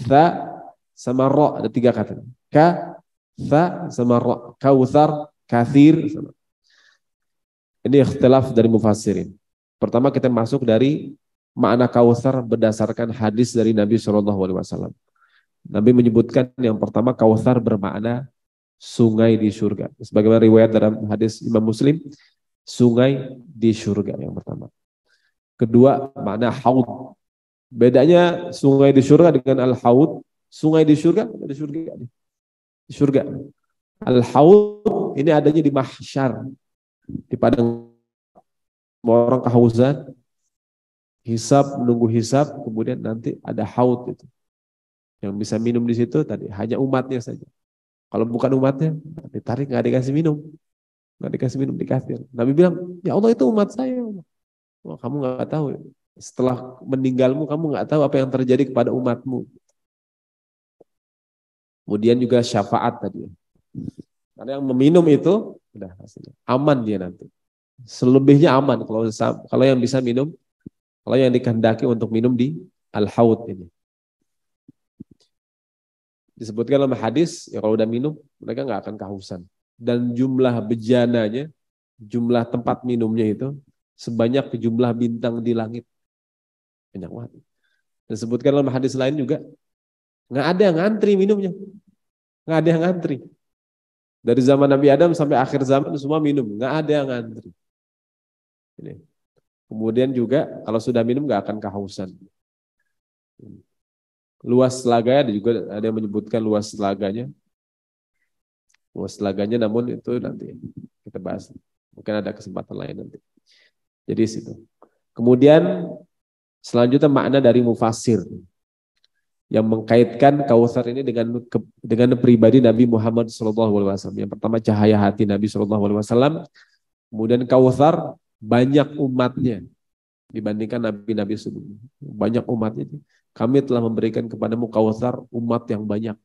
tha, sama ro. Ada 3 kata. Ka, tha, sama ro. Kautsar, kathir. Ini ikhtilaf dari mufassirin. Pertama kita masuk dari makna kautsar berdasarkan hadis dari Nabi SAW. Nabi menyebutkan yang pertama kautsar bermakna sungai di surga. Sebagaimana riwayat dalam hadis Imam Muslim, sungai di surga yang pertama. Kedua, makna haud. Bedanya sungai di surga dengan al-haud. Sungai di surga, di surga. Al-haud ini adanya di mahsyar. Di padang orang kehausan, hisab, menunggu hisab, kemudian nanti ada haud itu. Yang bisa minum di situ tadi hanya umatnya saja. Kalau bukan umatnya, ditarik, nggak dikasih minum. Nggak dikasih minum, dikasih. Nabi bilang, ya Allah itu umat saya. Oh, kamu nggak tahu. Setelah meninggalmu, kamu nggak tahu apa yang terjadi kepada umatmu. Kemudian juga syafaat tadi. Karena yang meminum itu, udah hasilnya aman dia nanti. Selebihnya aman kalau yang bisa minum, kalau yang dikehendaki untuk minum di al-haud ini. Disebutkan dalam hadis, ya kalau udah minum, mereka nggak akan kehausan. Dan jumlah bejananya, jumlah tempat minumnya itu, sebanyak jumlah bintang di langit. Banyak banget. Disebutkan dalam hadis lain juga, nggak ada yang ngantri minumnya. Nggak ada yang ngantri. Dari zaman Nabi Adam sampai akhir zaman semua minum. Nggak ada yang ngantri. Ini. Kemudian juga kalau sudah minum nggak akan kehausan. Luas telaganya juga ada yang menyebutkan luas telaganya. Luas telaganya namun itu nanti kita bahas. Mungkin ada kesempatan lain nanti. Jadi situ. Kemudian selanjutnya makna dari mufassir. yang mengkaitkan Kautsar ini dengan pribadi Nabi Muhammad SAW. Yang pertama cahaya hati Nabi SAW, kemudian Kautsar banyak umatnya dibandingkan nabi-nabi sebelumnya. Banyak umatnya. Kami telah memberikan kepadamu Kautsar umat yang banyak.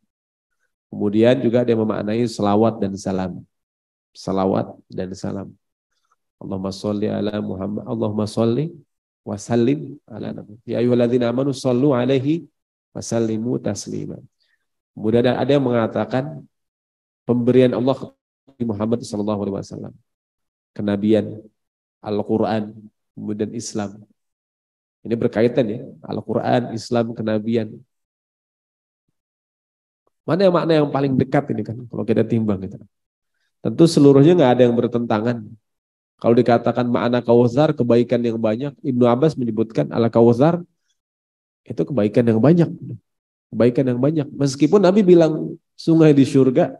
Kemudian juga dia memaknai selawat dan salam. Salawat dan salam. Allahumma sholli ala Muhammad, Allahumma sholli wa sallim ala nabi. Ya ayyuhalladzina amanu shollu alaihi wa sallimu taslima. Kemudian ada yang mengatakan pemberian Allah kepada Muhammad SAW, kenabian, Al-Quran, kemudian Islam. Ini berkaitan ya, Al-Quran, Islam, kenabian. Mana yang makna yang paling dekat ini kan, kalau kita timbang gitu. Tentu seluruhnya nggak ada yang bertentangan. Kalau dikatakan makna Kautsar, kebaikan yang banyak, Ibnu Abbas menyebutkan Al-Kautsar itu kebaikan yang banyak. Kebaikan yang banyak. Meskipun Nabi bilang sungai di surga,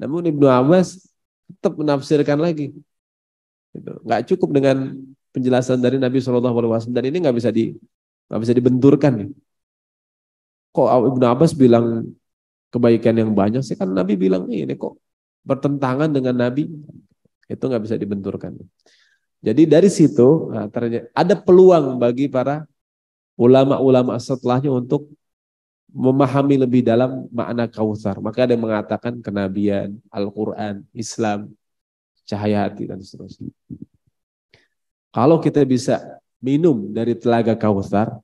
namun Ibnu Abbas tetap menafsirkan lagi. Gitu. Nggak cukup dengan penjelasan dari Nabi SAW, dan ini nggak bisa dibenturkan. Kok Ibnu Abbas bilang kebaikan yang banyak sih, kan Nabi bilang ini kok bertentangan dengan Nabi, itu nggak bisa dibenturkan. Jadi dari situ ternyata ada peluang bagi para ulama-ulama setelahnya untuk memahami lebih dalam makna Kautsar. Maka ada yang mengatakan kenabian, Al-Quran, Islam, cahaya hati dan seterusnya. Kalau kita bisa minum dari telaga Kautsar,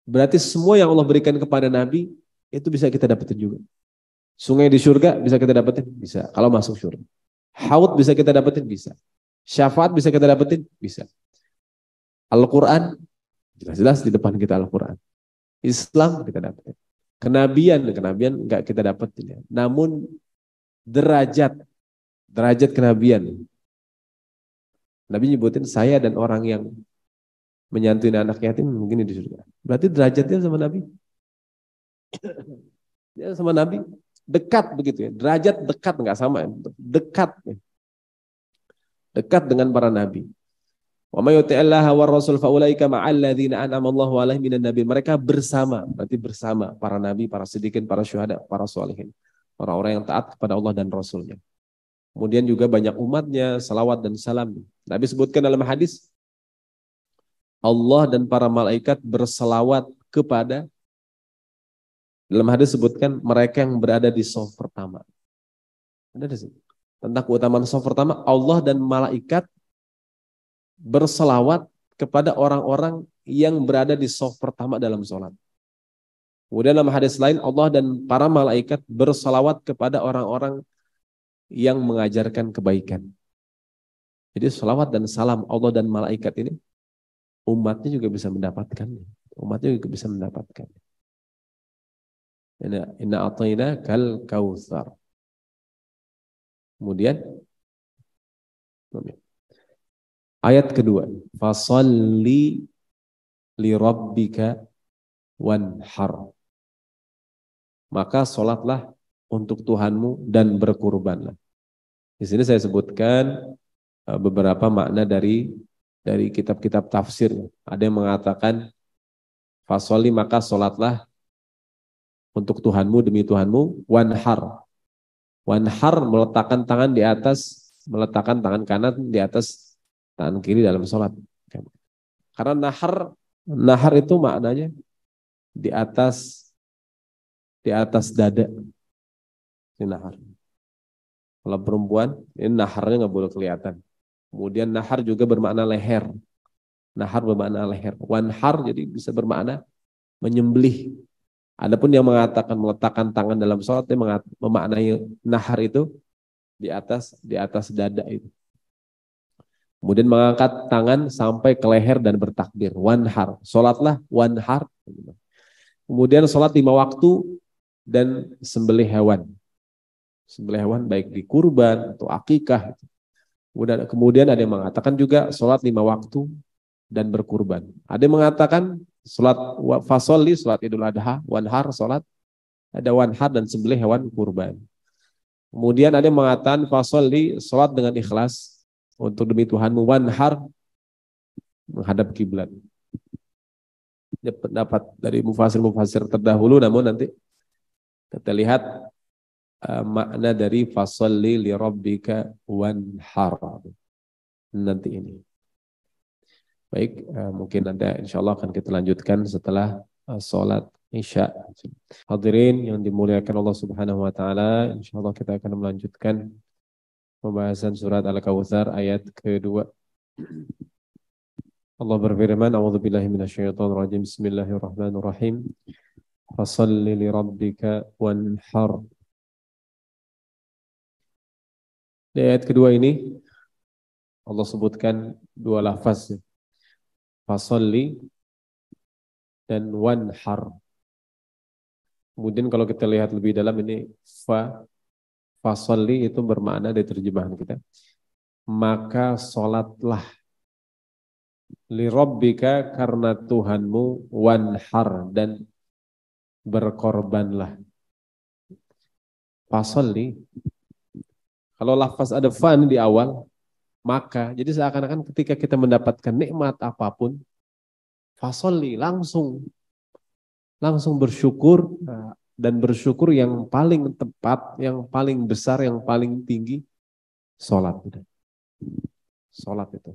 berarti semua yang Allah berikan kepada Nabi itu bisa kita dapetin juga. Sungai di surga bisa kita dapetin? Bisa, kalau masuk surga. Haud bisa kita dapetin? Bisa. Syafaat bisa kita dapetin? Bisa. Al-Quran, jelas-jelas di depan kita Al-Quran. Islam kita dapetin. Kenabian enggak kita dapetin ya. Namun derajat kenabian. Nabi nyebutin saya dan orang yang menyantuni anak yatim mungkin di surga. Berarti derajatnya sama Nabi. Dia sama Nabi dekat begitu ya. Derajat dekat, enggak sama, dekat. Dekat dengan para nabi. Wa may yuti'illaha war rasul fa ulaika ma'al ladzina an'ama Allahu 'alaihim minan nabi. Mereka bersama, berarti bersama para nabi, para siddiqin, para syuhada, para sholihin. Orang-orang yang taat kepada Allah dan Rasulnya. Kemudian juga banyak umatnya, salawat dan salam. Nabi sebutkan dalam hadis, Allah dan para malaikat berselawat kepada, dalam hadis sebutkan mereka yang berada di shaf pertama. Ada di sini. Tentang keutamaan shaf pertama, Allah dan malaikat berselawat kepada orang-orang yang berada di shaf pertama dalam sholat. Kemudian dalam hadis lain, Allah dan para malaikat berselawat kepada orang-orang yang mengajarkan kebaikan. Jadi selawat dan salam Allah dan malaikat ini umatnya juga bisa mendapatkan. Umatnya juga bisa mendapatkan. Inna a'tayna kal kautsar. Kemudian ayat kedua, fasalli li rabbika wanhar. Maka sholatlah untuk Tuhanmu dan berkurbanlah. Di sini saya sebutkan beberapa makna dari kitab-kitab tafsir. Ada yang mengatakan fasolli, maka sholatlah untuk Tuhanmu demi Tuhanmu, wanhar. Wanhar meletakkan tangan di atas, meletakkan tangan kanan di atas tangan kiri dalam sholat. Karena nahar itu maknanya di atas dada. Ini nahar. Kalau perempuan, ini naharnya nggak boleh kelihatan. Kemudian nahar juga bermakna leher. Nahar bermakna leher. Wanhar jadi bisa bermakna menyembelih. Adapun yang mengatakan meletakkan tangan dalam sholat, dia memaknai nahar itu di atas dada itu. Kemudian mengangkat tangan sampai ke leher dan bertakbir. Wanhar. Sholatlah wanhar. Kemudian sholat 5 waktu dan sembelih hewan. Sembelih hewan baik di kurban atau akikah. Kemudian ada yang mengatakan juga sholat 5 waktu dan berkurban. Ada yang mengatakan sholat fasolli, sholat idul adha, wanhar, sholat ada wanhar dan sembelih hewan kurban. Kemudian ada yang mengatakan fasolli, sholat dengan ikhlas untuk demi Tuhanmu, wanhar menghadap kiblat. pendapat dari mufasir terdahulu, namun nanti kita lihat makna dari fasalli li rabbika wanhar nanti ini. Baik, mungkin nanti insyaallah akan kita lanjutkan setelah sholat Isya. Hadirin yang dimuliakan Allah Subhanahu wa taala, insyaallah kita akan melanjutkan pembahasan surat Al-Kautsar ayat kedua. Allah berfirman, a'udzubillahi minasyaitonirrajim. Bismillahirrahmanirrahim. Fashalli li rabbika wanhar. Di ayat kedua ini Allah sebutkan dua lafaz, fashalli dan wanhar. Kemudian kalau kita lihat lebih dalam ini fashalli itu bermakna di terjemahan kita, maka salatlah, li rabbika karena Tuhanmu, wanhar dan berkorbanlah. Fashalli, kalau lafaz ada fa di awal, maka jadi seakan-akan ketika kita mendapatkan nikmat apapun, fashalli langsung bersyukur, dan bersyukur yang paling tepat, yang paling besar, yang paling tinggi salat. Salat itu.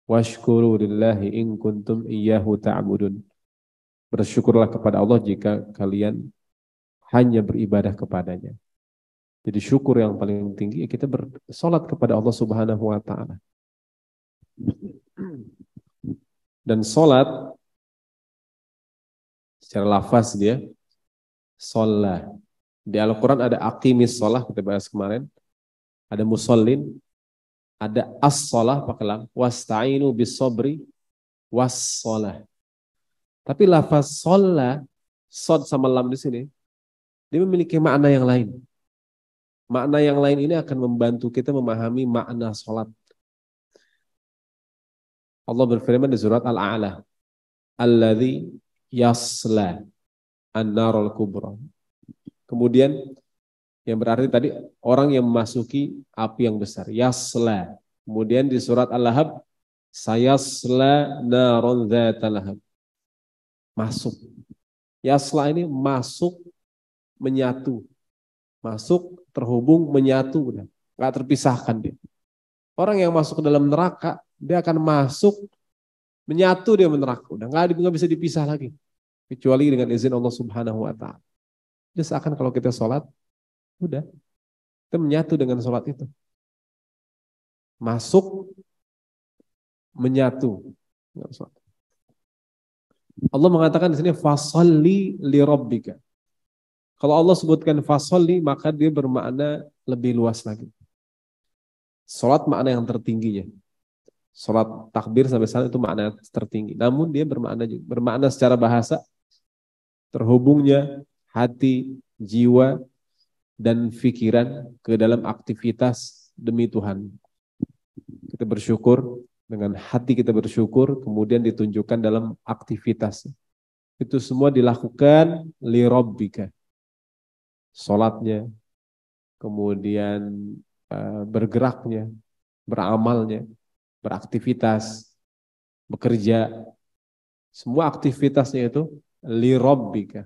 Washkuru lillahi in kuntum iyyahu ta'budun. Bersyukurlah kepada Allah jika kalian hanya beribadah kepadanya. Jadi syukur yang paling tinggi kita bersolat kepada Allah Subhanahu wa taala. Dan solat secara lafaz dia sholah. Di Al-Quran ada aqimis sholah, kita bahas kemarin. Ada musallin, ada as-sholah pakai lam, wasta'inu bis-sobri was-sholah. Tapi lafaz sholah, sod sama lam di sini, dia memiliki makna yang lain. Makna yang lain ini akan membantu kita memahami makna sholat. Allah berfirman di surat Al-A'la, alladzi yasla an-narul kubra. Kemudian yang berarti tadi orang yang memasuki api yang besar, yasla. Kemudian di surat Al-Lahab, sayasla narun dzata lahab. Masuk. Yasla ini masuk, menyatu. Masuk, terhubung, menyatu. Nggak terpisahkan dia. Orang yang masuk ke dalam neraka, dia akan masuk, menyatu dia neraka. Udah nggak bisa dipisah lagi. Kecuali dengan izin Allah Subhanahu wa ta'ala. Jadi seakan kalau kita sholat, udah. Kita menyatu dengan sholat itu. Masuk, menyatu. Allah mengatakan di sini fashalli li rabbika. Kalau Allah sebutkan fashalli, maka dia bermakna lebih luas lagi. Salat makna yang tertingginya. Salat takbir sampai salat itu makna tertinggi. Namun dia bermakna secara bahasa terhubungnya hati, jiwa dan pikiran ke dalam aktivitas demi Tuhan. Kita bersyukur, dengan hati kita bersyukur, kemudian ditunjukkan dalam aktivitas. Itu semua dilakukan li rabbika. Salatnya, kemudian bergeraknya, beramalnya, beraktivitas, bekerja, semua aktivitasnya itu li rabbika.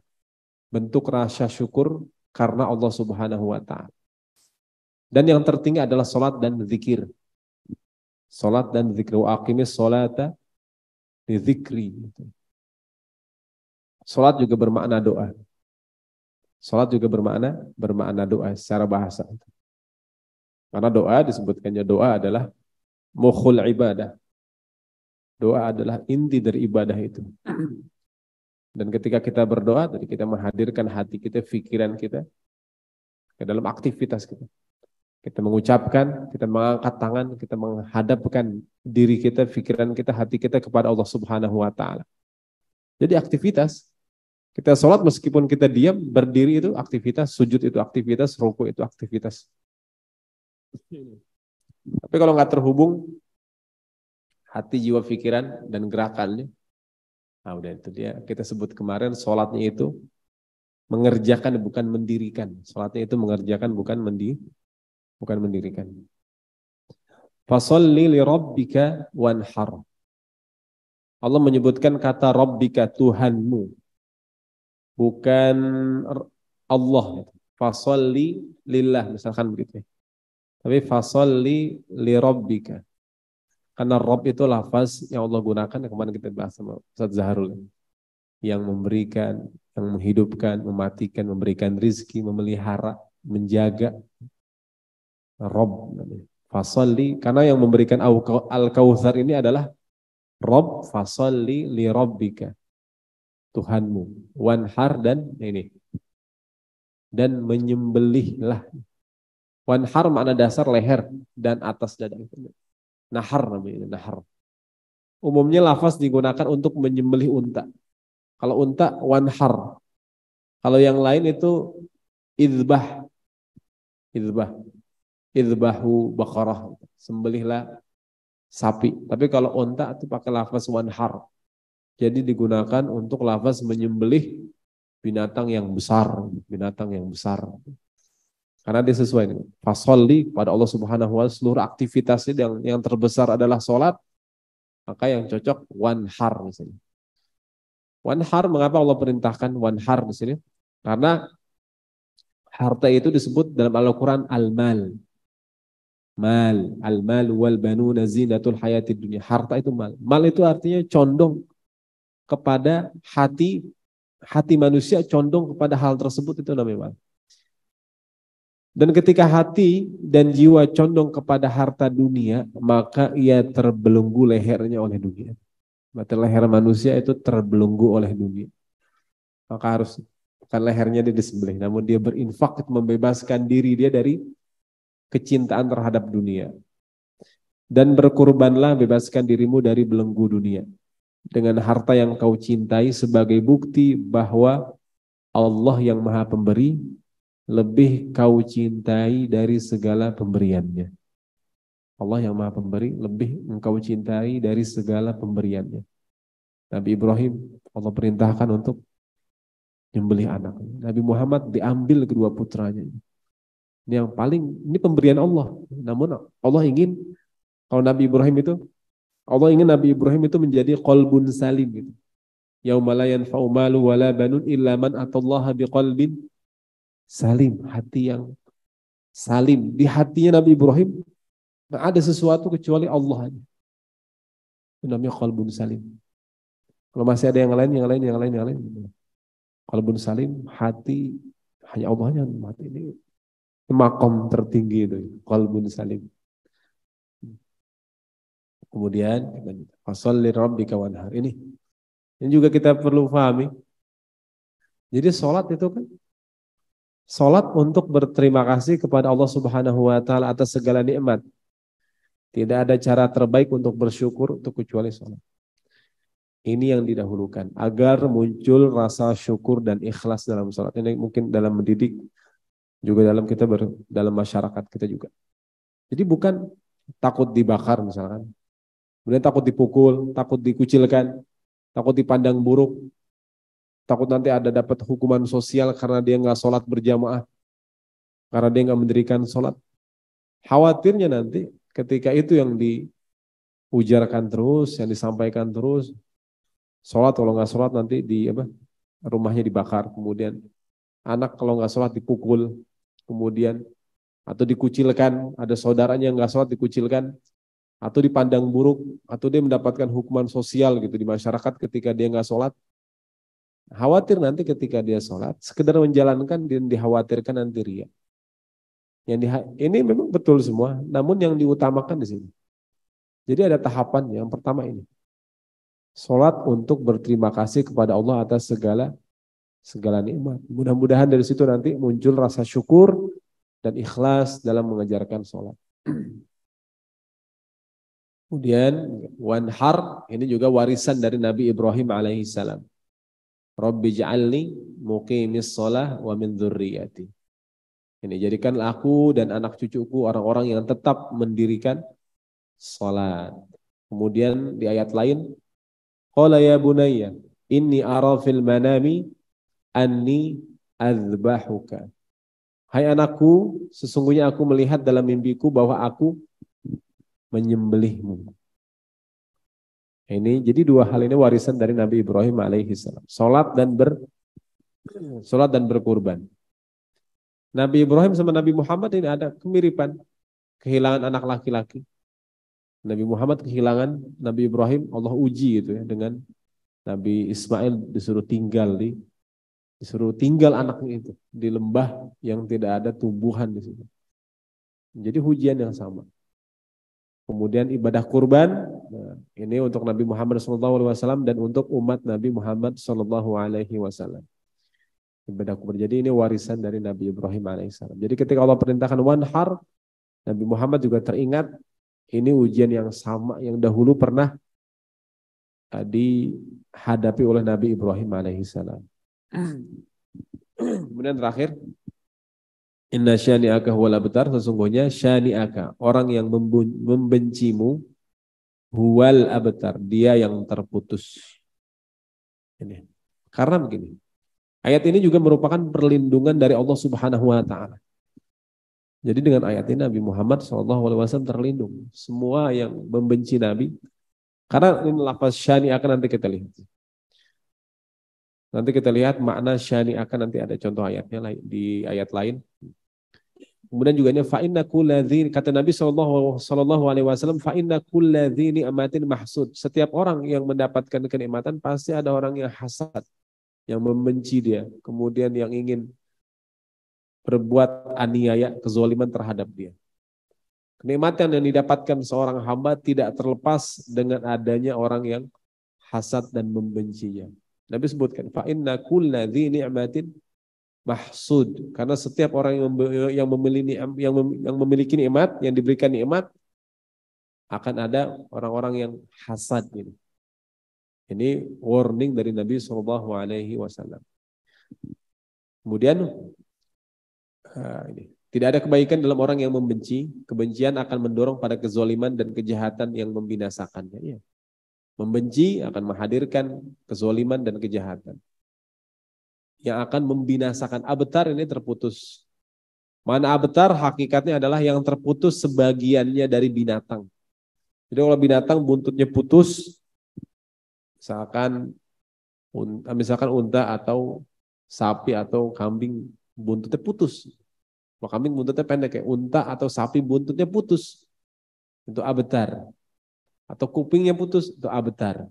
Bentuk rasa syukur karena Allah Subhanahu wa ta'ala. Dan yang tertinggi adalah salat dan zikir. Salat dan zikir. Wa aqimis sholata li dzikri. Salat juga bermakna doa. Salat juga bermakna doa secara bahasa. Karena doa disebutkannya doa adalah mukhul ibadah. Doa adalah inti dari ibadah itu. Dan ketika kita berdoa, tadi kita menghadirkan hati kita, pikiran kita ke dalam aktivitas kita. Kita mengucapkan, kita mengangkat tangan, kita menghadapkan diri kita, pikiran kita, hati kita kepada Allah Subhanahu wa ta'ala. Jadi aktivitas. Kita sholat meskipun kita diam, berdiri itu aktivitas, sujud itu aktivitas, ruku itu aktivitas. Tapi kalau nggak terhubung, hati, jiwa, pikiran, dan gerakannya, nah udah itu dia. Kita sebut kemarin sholatnya itu mengerjakan bukan mendirikan. Sholatnya itu mengerjakan bukan mendirikan. Fasholli li rabbika wanhar. Allah menyebutkan kata Rabbika, Tuhanmu, bukan Allah. Fasolli lillah, misalkan begitu. Tapi fasolli li Rabbika. Karena Rabb itu lafaz yang Allah gunakan yang kemarin kita bahas sama Ustaz Zaharul. Yang memberikan, yang menghidupkan, mematikan, memberikan rizki, memelihara, menjaga. Rabb namanya. Fasolli, karena yang memberikan Al-Kautsar ini adalah Rabb, fasolli li Rabbika, Tuhanmu. Wanhar, dan ini, dan menyembelihlah. Wanhar makna dasar leher dan atas dada. Nahar namanya, nahar. Umumnya lafaz digunakan untuk menyembelih unta. Kalau unta, wanhar. Kalau yang lain itu idbah. Idbah. Idbahu baqarah. Sembelihlah sapi. Tapi kalau unta itu pakai lafaz wanhar. Jadi digunakan untuk lafaz menyembelih binatang yang besar. Binatang yang besar. Karena dia sesuai nih. Fasolli pada Allah Subhanahu wa Ta'ala, seluruh aktivitasnya yang terbesar adalah sholat. Maka yang cocok wanhar misalnya. Wanhar, mengapa Allah perintahkan wanhar di sini? Karena harta itu disebut dalam Al-Quran al-mal. Mal, al-mal wal banuna zinatul hayatid dunya. Harta itu mal. Mal itu artinya condong kepada hati manusia, condong kepada hal tersebut, itu namanya mal. Dan ketika hati dan jiwa condong kepada harta dunia, maka ia terbelenggu lehernya oleh dunia. Berarti leher manusia itu terbelenggu oleh dunia. Maka harus, bukan lehernya dia disembelih, namun dia berinfak, membebaskan diri dia dari kecintaan terhadap dunia. Dan berkurbanlah, bebaskan dirimu dari belenggu dunia dengan harta yang kau cintai, sebagai bukti bahwa Allah yang Maha Pemberi lebih kau cintai dari segala pemberiannya. Allah yang Maha Pemberi lebih engkau cintai dari segala pemberiannya. Nabi Ibrahim Allah perintahkan untuk menyembelih anak. Nabi Muhammad diambil kedua putranya. Ini yang paling, ini pemberian Allah. Namun Allah ingin, kalau Nabi Ibrahim itu, Allah ingin Nabi Ibrahim itu menjadi qalbun salim gitu. Yauma la yanfa'u malu wala banun illa man atallaha biqalbin salim, hati yang salim. Di hatinya Nabi Ibrahim tidak ada sesuatu kecuali Allah. Itu namanya qalbun salim. Kalau masih ada yang lain. Qalbun salim, hati hanya Allahnya, hati ini makom tertinggi itu, qalbun salim. Kemudian fasholli rabbika wanhar. Ini juga kita perlu pahami. Jadi sholat itu kan sholat untuk berterima kasih kepada Allah Subhanahu wa Ta'ala atas segala nikmat. Tidak ada cara terbaik untuk bersyukur untuk kecuali sholat. Ini yang didahulukan agar muncul rasa syukur dan ikhlas dalam sholat. Ini mungkin dalam mendidik, juga dalam kita dalam masyarakat kita juga. Jadi bukan takut dibakar misalkan, kemudian takut dipukul, takut dikucilkan, takut dipandang buruk, takut nanti ada dapat hukuman sosial karena dia nggak sholat berjamaah, karena dia nggak mendirikan sholat. Khawatirnya nanti ketika itu yang diujarkan terus, yang disampaikan terus, sholat kalau nggak sholat nanti rumahnya dibakar, kemudian anak kalau nggak sholat dipukul, kemudian atau dikucilkan, ada saudaranya yang nggak sholat dikucilkan, atau dipandang buruk, atau dia mendapatkan hukuman sosial gitu di masyarakat ketika dia nggak sholat. Khawatir nanti ketika dia sholat, sekedar menjalankan dan dikhawatirkan nanti ria. Ini memang betul semua, namun yang diutamakan di sini. Jadi ada tahapan yang pertama ini. Sholat untuk berterima kasih kepada Allah atas segala nikmat. Mudah-mudahan dari situ nanti muncul rasa syukur dan ikhlas dalam mengajarkan sholat. Kemudian wanhar, ini juga warisan dari Nabi Ibrahim alaihissalam. Rabbi ja'alni muqimis sholah wa min dzurriyyati. Ini jadikanlah aku dan anak cucuku orang-orang yang tetap mendirikan sholat. Kemudian di ayat lain, qala ya bunayya inni ara fil manami anni adzbahuka. Hai anakku, sesungguhnya aku melihat dalam mimpiku bahwa aku menyembelihmu. Ini jadi dua hal ini warisan dari Nabi Ibrahim alaihissalam. Salat dan berkurban. Nabi Ibrahim sama Nabi Muhammad ini ada kemiripan, kehilangan anak laki-laki. Nabi Muhammad kehilangan Nabi Ibrahim, Allah uji gitu ya dengan Nabi Ismail disuruh tinggal anaknya itu di lembah yang tidak ada tumbuhan di situ. Jadi ujian yang sama. Kemudian ibadah kurban, nah, ini untuk Nabi Muhammad SAW dan untuk umat Nabi Muhammad SAW. Ibadah kurban. Jadi ini warisan dari Nabi Ibrahim alaihissalam. Jadi ketika Allah perintahkan wanhar, Nabi Muhammad juga teringat ini ujian yang sama yang dahulu pernah dihadapi oleh Nabi Ibrahim alaihissalam. Kemudian terakhir, inna syani'aka huwal abtar, sesungguhnya syani'aka, orang yang membencimu, huwal abtar, dia yang terputus. Ini. Karena begini, ayat ini juga merupakan perlindungan dari Allah Subhanahu wa taala. Jadi dengan ayat ini Nabi Muhammad SAW terlindung. Semua yang membenci Nabi, karena ini lafaz syani akan nanti kita lihat. Nanti kita lihat makna syani akan, nanti ada contoh ayatnya di ayat lain. Kemudian juga ini fa inna kulladzi, kata Nabi sallallahu alaihi wasallam, fa inna kulladzi ni'matin mahsud. Setiap orang yang mendapatkan kenikmatan pasti ada orang yang hasad, yang membenci dia, kemudian yang ingin berbuat aniaya, kezaliman terhadap dia. Kenikmatan yang didapatkan seorang hamba tidak terlepas dengan adanya orang yang hasad dan membencinya. Nabi sebutkan fa inna kulladzi ni'matin mahsud, karena setiap orang yang memiliki nikmat, yang diberikan nikmat, akan ada orang-orang yang hasad gitu. Ini warning dari Nabi SAW. Kemudian ini, tidak ada kebaikan dalam orang yang membenci. Kebencian akan mendorong pada kezaliman dan kejahatan yang membinasakannya. Ya. Membenci akan menghadirkan kezaliman dan kejahatan yang akan membinasakan. Abtar ini terputus. Mana abtar hakikatnya adalah yang terputus sebagiannya dari binatang. Jadi kalau binatang buntutnya putus, misalkan unta atau sapi atau kambing buntutnya putus. Kalau kambing buntutnya pendek, kayak unta atau sapi buntutnya putus, itu abtar. Atau kupingnya putus, itu abtar.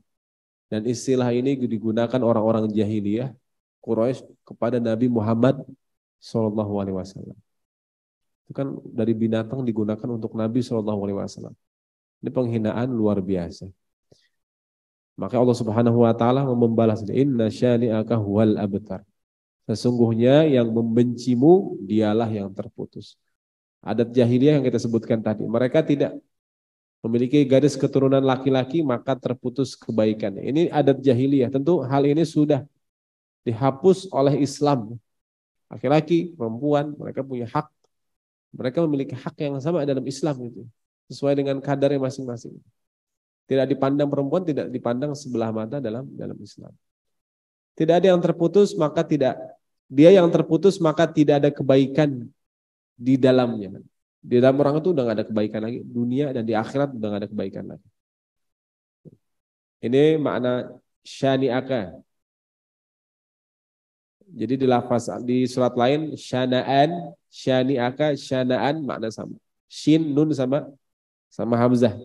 Dan istilah ini digunakan orang-orang jahiliyah Quraisy kepada Nabi Muhammad SAW. Itu kan dari binatang digunakan untuk Nabi SAW. Ini penghinaan luar biasa. Maka Allah Subhanahu wa taala membalas, inna syani'aka huwal abtar. Sesungguhnya yang membencimu dialah yang terputus. Adat jahiliyah yang kita sebutkan tadi, mereka tidak memiliki garis keturunan laki-laki maka terputus kebaikannya. Ini adat jahiliyah. Tentu hal ini sudah dihapus oleh Islam. Laki-laki, perempuan, mereka punya hak. Mereka memiliki hak yang sama dalam Islam gitu. Sesuai dengan kadarnya masing-masing. Tidak dipandang perempuan, tidak dipandang sebelah mata dalam Islam. Tidak ada yang terputus, maka dia yang terputus maka tidak ada kebaikan di dalamnya. Di dalam orang itu udah gak ada kebaikan lagi. Dunia dan di akhirat udah gak ada kebaikan lagi. Ini makna syani'aka. Jadi di surat lain syana'an, syani'aka, syana'an makna sama. Shin, nun sama hamzah.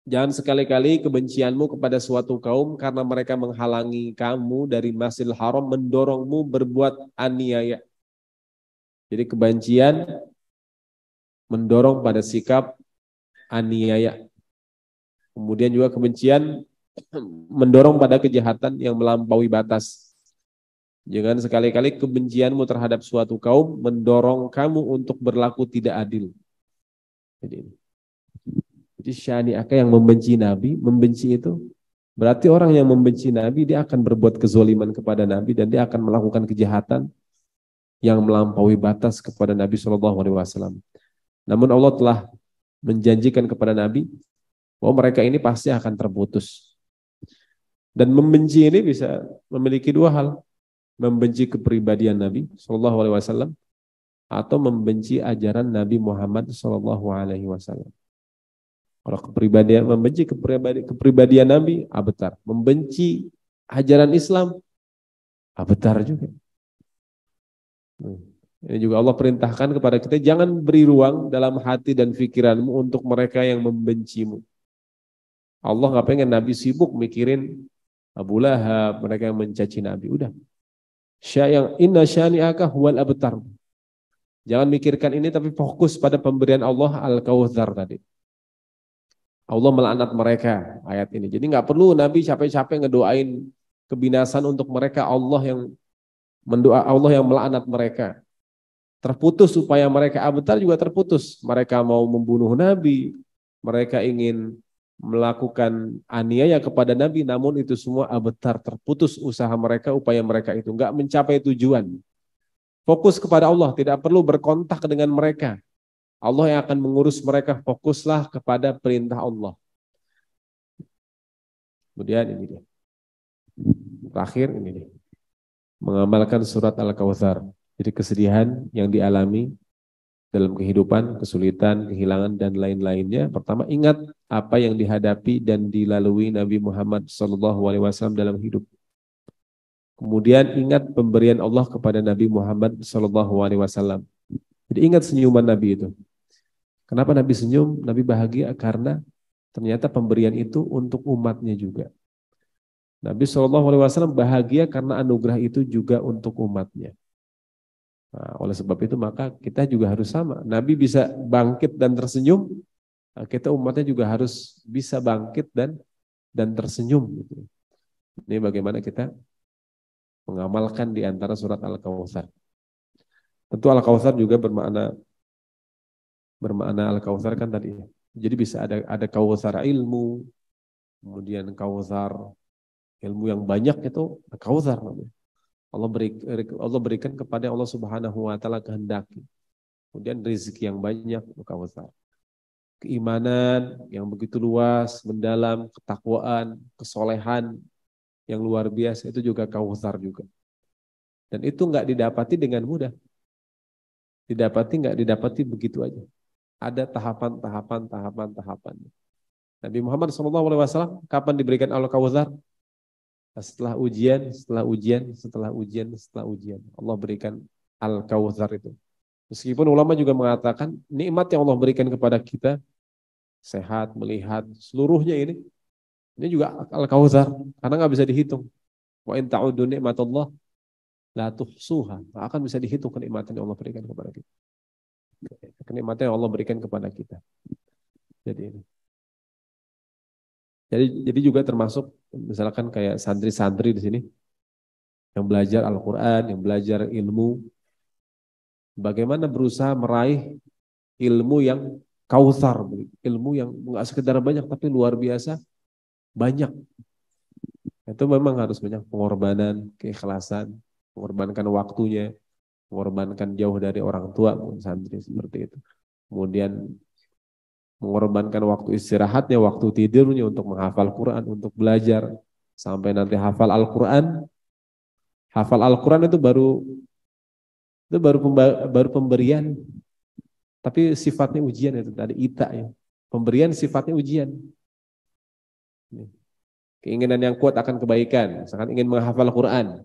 Jangan sekali-kali kebencianmu kepada suatu kaum karena mereka menghalangi kamu dari Masjidil Haram, mendorongmu berbuat aniaya. Jadi kebencian mendorong pada sikap aniaya. Kemudian juga kebencian mendorong pada kejahatan yang melampaui batas. Jangan sekali-kali kebencianmu terhadap suatu kaum mendorong kamu untuk berlaku tidak adil. Jadi syani'aka yang membenci Nabi, membenci itu berarti orang yang membenci Nabi dia akan berbuat kezaliman kepada Nabi dan dia akan melakukan kejahatan yang melampaui batas kepada Nabi SAW. Namun Allah telah menjanjikan kepada Nabi bahwa mereka ini pasti akan terputus. Dan membenci ini bisa memiliki dua hal, membenci kepribadian Nabi SAW atau membenci ajaran Nabi Muhammad SAW. Kalau kepribadian, membenci kepribadian Nabi, betar. Membenci ajaran Islam, betar juga. Ini juga Allah perintahkan kepada kita, jangan beri ruang dalam hati dan pikiranmu untuk mereka yang membencimu. Allah nggak pengen Nabi sibuk mikirin Abu Lahab, mereka yang mencaci Nabi. Udah. Inna syani'aka huwal abtar. Jangan mikirkan ini, tapi fokus pada pemberian Allah Al-Kautsar tadi. Allah melaknat mereka, ayat ini. Jadi nggak perlu Nabi capek-capek ngedoain kebinasan untuk mereka. Allah yang melaknat mereka. Terputus upaya mereka abtar juga terputus. Mereka mau membunuh Nabi, mereka ingin melakukan aniaya kepada Nabi, namun itu semua abtar, terputus usaha mereka, upaya mereka itu nggak mencapai tujuan. Fokus kepada Allah, tidak perlu berkontak dengan mereka. Allah yang akan mengurus mereka, fokuslah kepada perintah Allah. Kemudian ini dia. Terakhir ini dia. Mengamalkan surat Al-Kautsar. Jadi kesedihan yang dialami dalam kehidupan, kesulitan, kehilangan, dan lain-lainnya. Pertama, ingat apa yang dihadapi dan dilalui Nabi Muhammad SAW dalam hidup. Kemudian ingat pemberian Allah kepada Nabi Muhammad SAW. Jadi ingat senyuman Nabi itu. Kenapa Nabi senyum? Nabi bahagia karena ternyata pemberian itu untuk umatnya juga. Nabi SAW bahagia karena anugerah itu juga untuk umatnya. Nah, oleh sebab itu maka kita juga harus sama. Nabi bisa bangkit dan tersenyum, kita umatnya juga harus bisa bangkit dan tersenyum. Gitu. Ini bagaimana kita mengamalkan di antara surat Al-Kautsar. Tentu Al-Kautsar juga bermakna Al-Kautsar kan tadi. Jadi bisa ada Kautsar ilmu, kemudian Kautsar ilmu yang banyak itu Kautsar namanya. Allah berikan kepada Allah Subhanahu wa taala kehendaki. Kemudian rezeki yang banyak Kautsar. Keimanan yang begitu luas, mendalam, ketakwaan, kesolehan yang luar biasa itu juga Kautsar juga. Dan itu enggak didapati dengan mudah. Enggak didapati begitu aja. Ada tahapan. Nabi Muhammad SAW kapan diberikan Al-Kautsar? Setelah ujian. Allah berikan Al-Kautsar itu. Meskipun ulama juga mengatakan nikmat yang Allah berikan kepada kita, sehat, melihat, seluruhnya ini juga Al-Kautsar, karena nggak bisa dihitung. Wa in ta'uddu ni'matallah la tuhsuha. Nggak akan bisa dihitung kenikmatan yang Allah berikan kepada kita. Kenikmatan yang Allah berikan kepada kita. Jadi ini. Jadi juga termasuk misalkan kayak santri-santri di sini yang belajar Al-Qur'an, yang belajar ilmu, bagaimana berusaha meraih ilmu yang Kautsar, ilmu yang enggak sekedar banyak tapi luar biasa banyak. Itu memang harus banyak pengorbanan, keikhlasan, mengorbankan waktunya, mengorbankan jauh dari orang tua, santri seperti itu. Kemudian mengorbankan waktu istirahatnya, waktu tidurnya untuk menghafal Quran, untuk belajar sampai nanti hafal Al-Quran. Hafal Al-Quran itu baru pemberian, tapi sifatnya ujian itu tadi ita ya. Pemberian sifatnya ujian. Keinginan yang kuat akan kebaikan, misalkan ingin menghafal Quran,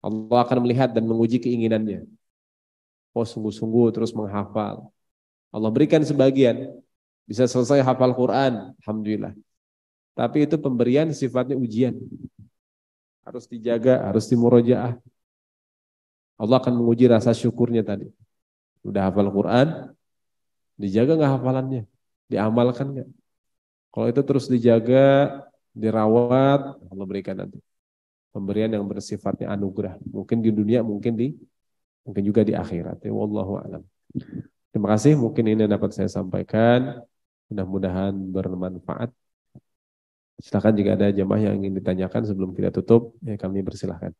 Allah akan melihat dan menguji keinginannya. Oh sungguh-sungguh terus menghafal. Allah berikan sebagian. Bisa selesai hafal Quran, alhamdulillah. Tapi itu pemberian sifatnya ujian. Harus dijaga, harus dimurojaah. Allah akan menguji rasa syukurnya tadi. Udah hafal Quran, dijaga nggak hafalannya? Diamalkan nggak? Kalau itu terus dijaga, dirawat, Allah berikan nanti pemberian yang bersifatnya anugerah. Mungkin di dunia, mungkin juga di akhirat. Wallahu a'lam. Terima kasih, mungkin ini yang dapat saya sampaikan. Mudah-mudahan bermanfaat. Silakan jika ada jamaah yang ingin ditanyakan sebelum kita tutup, ya kami persilahkan.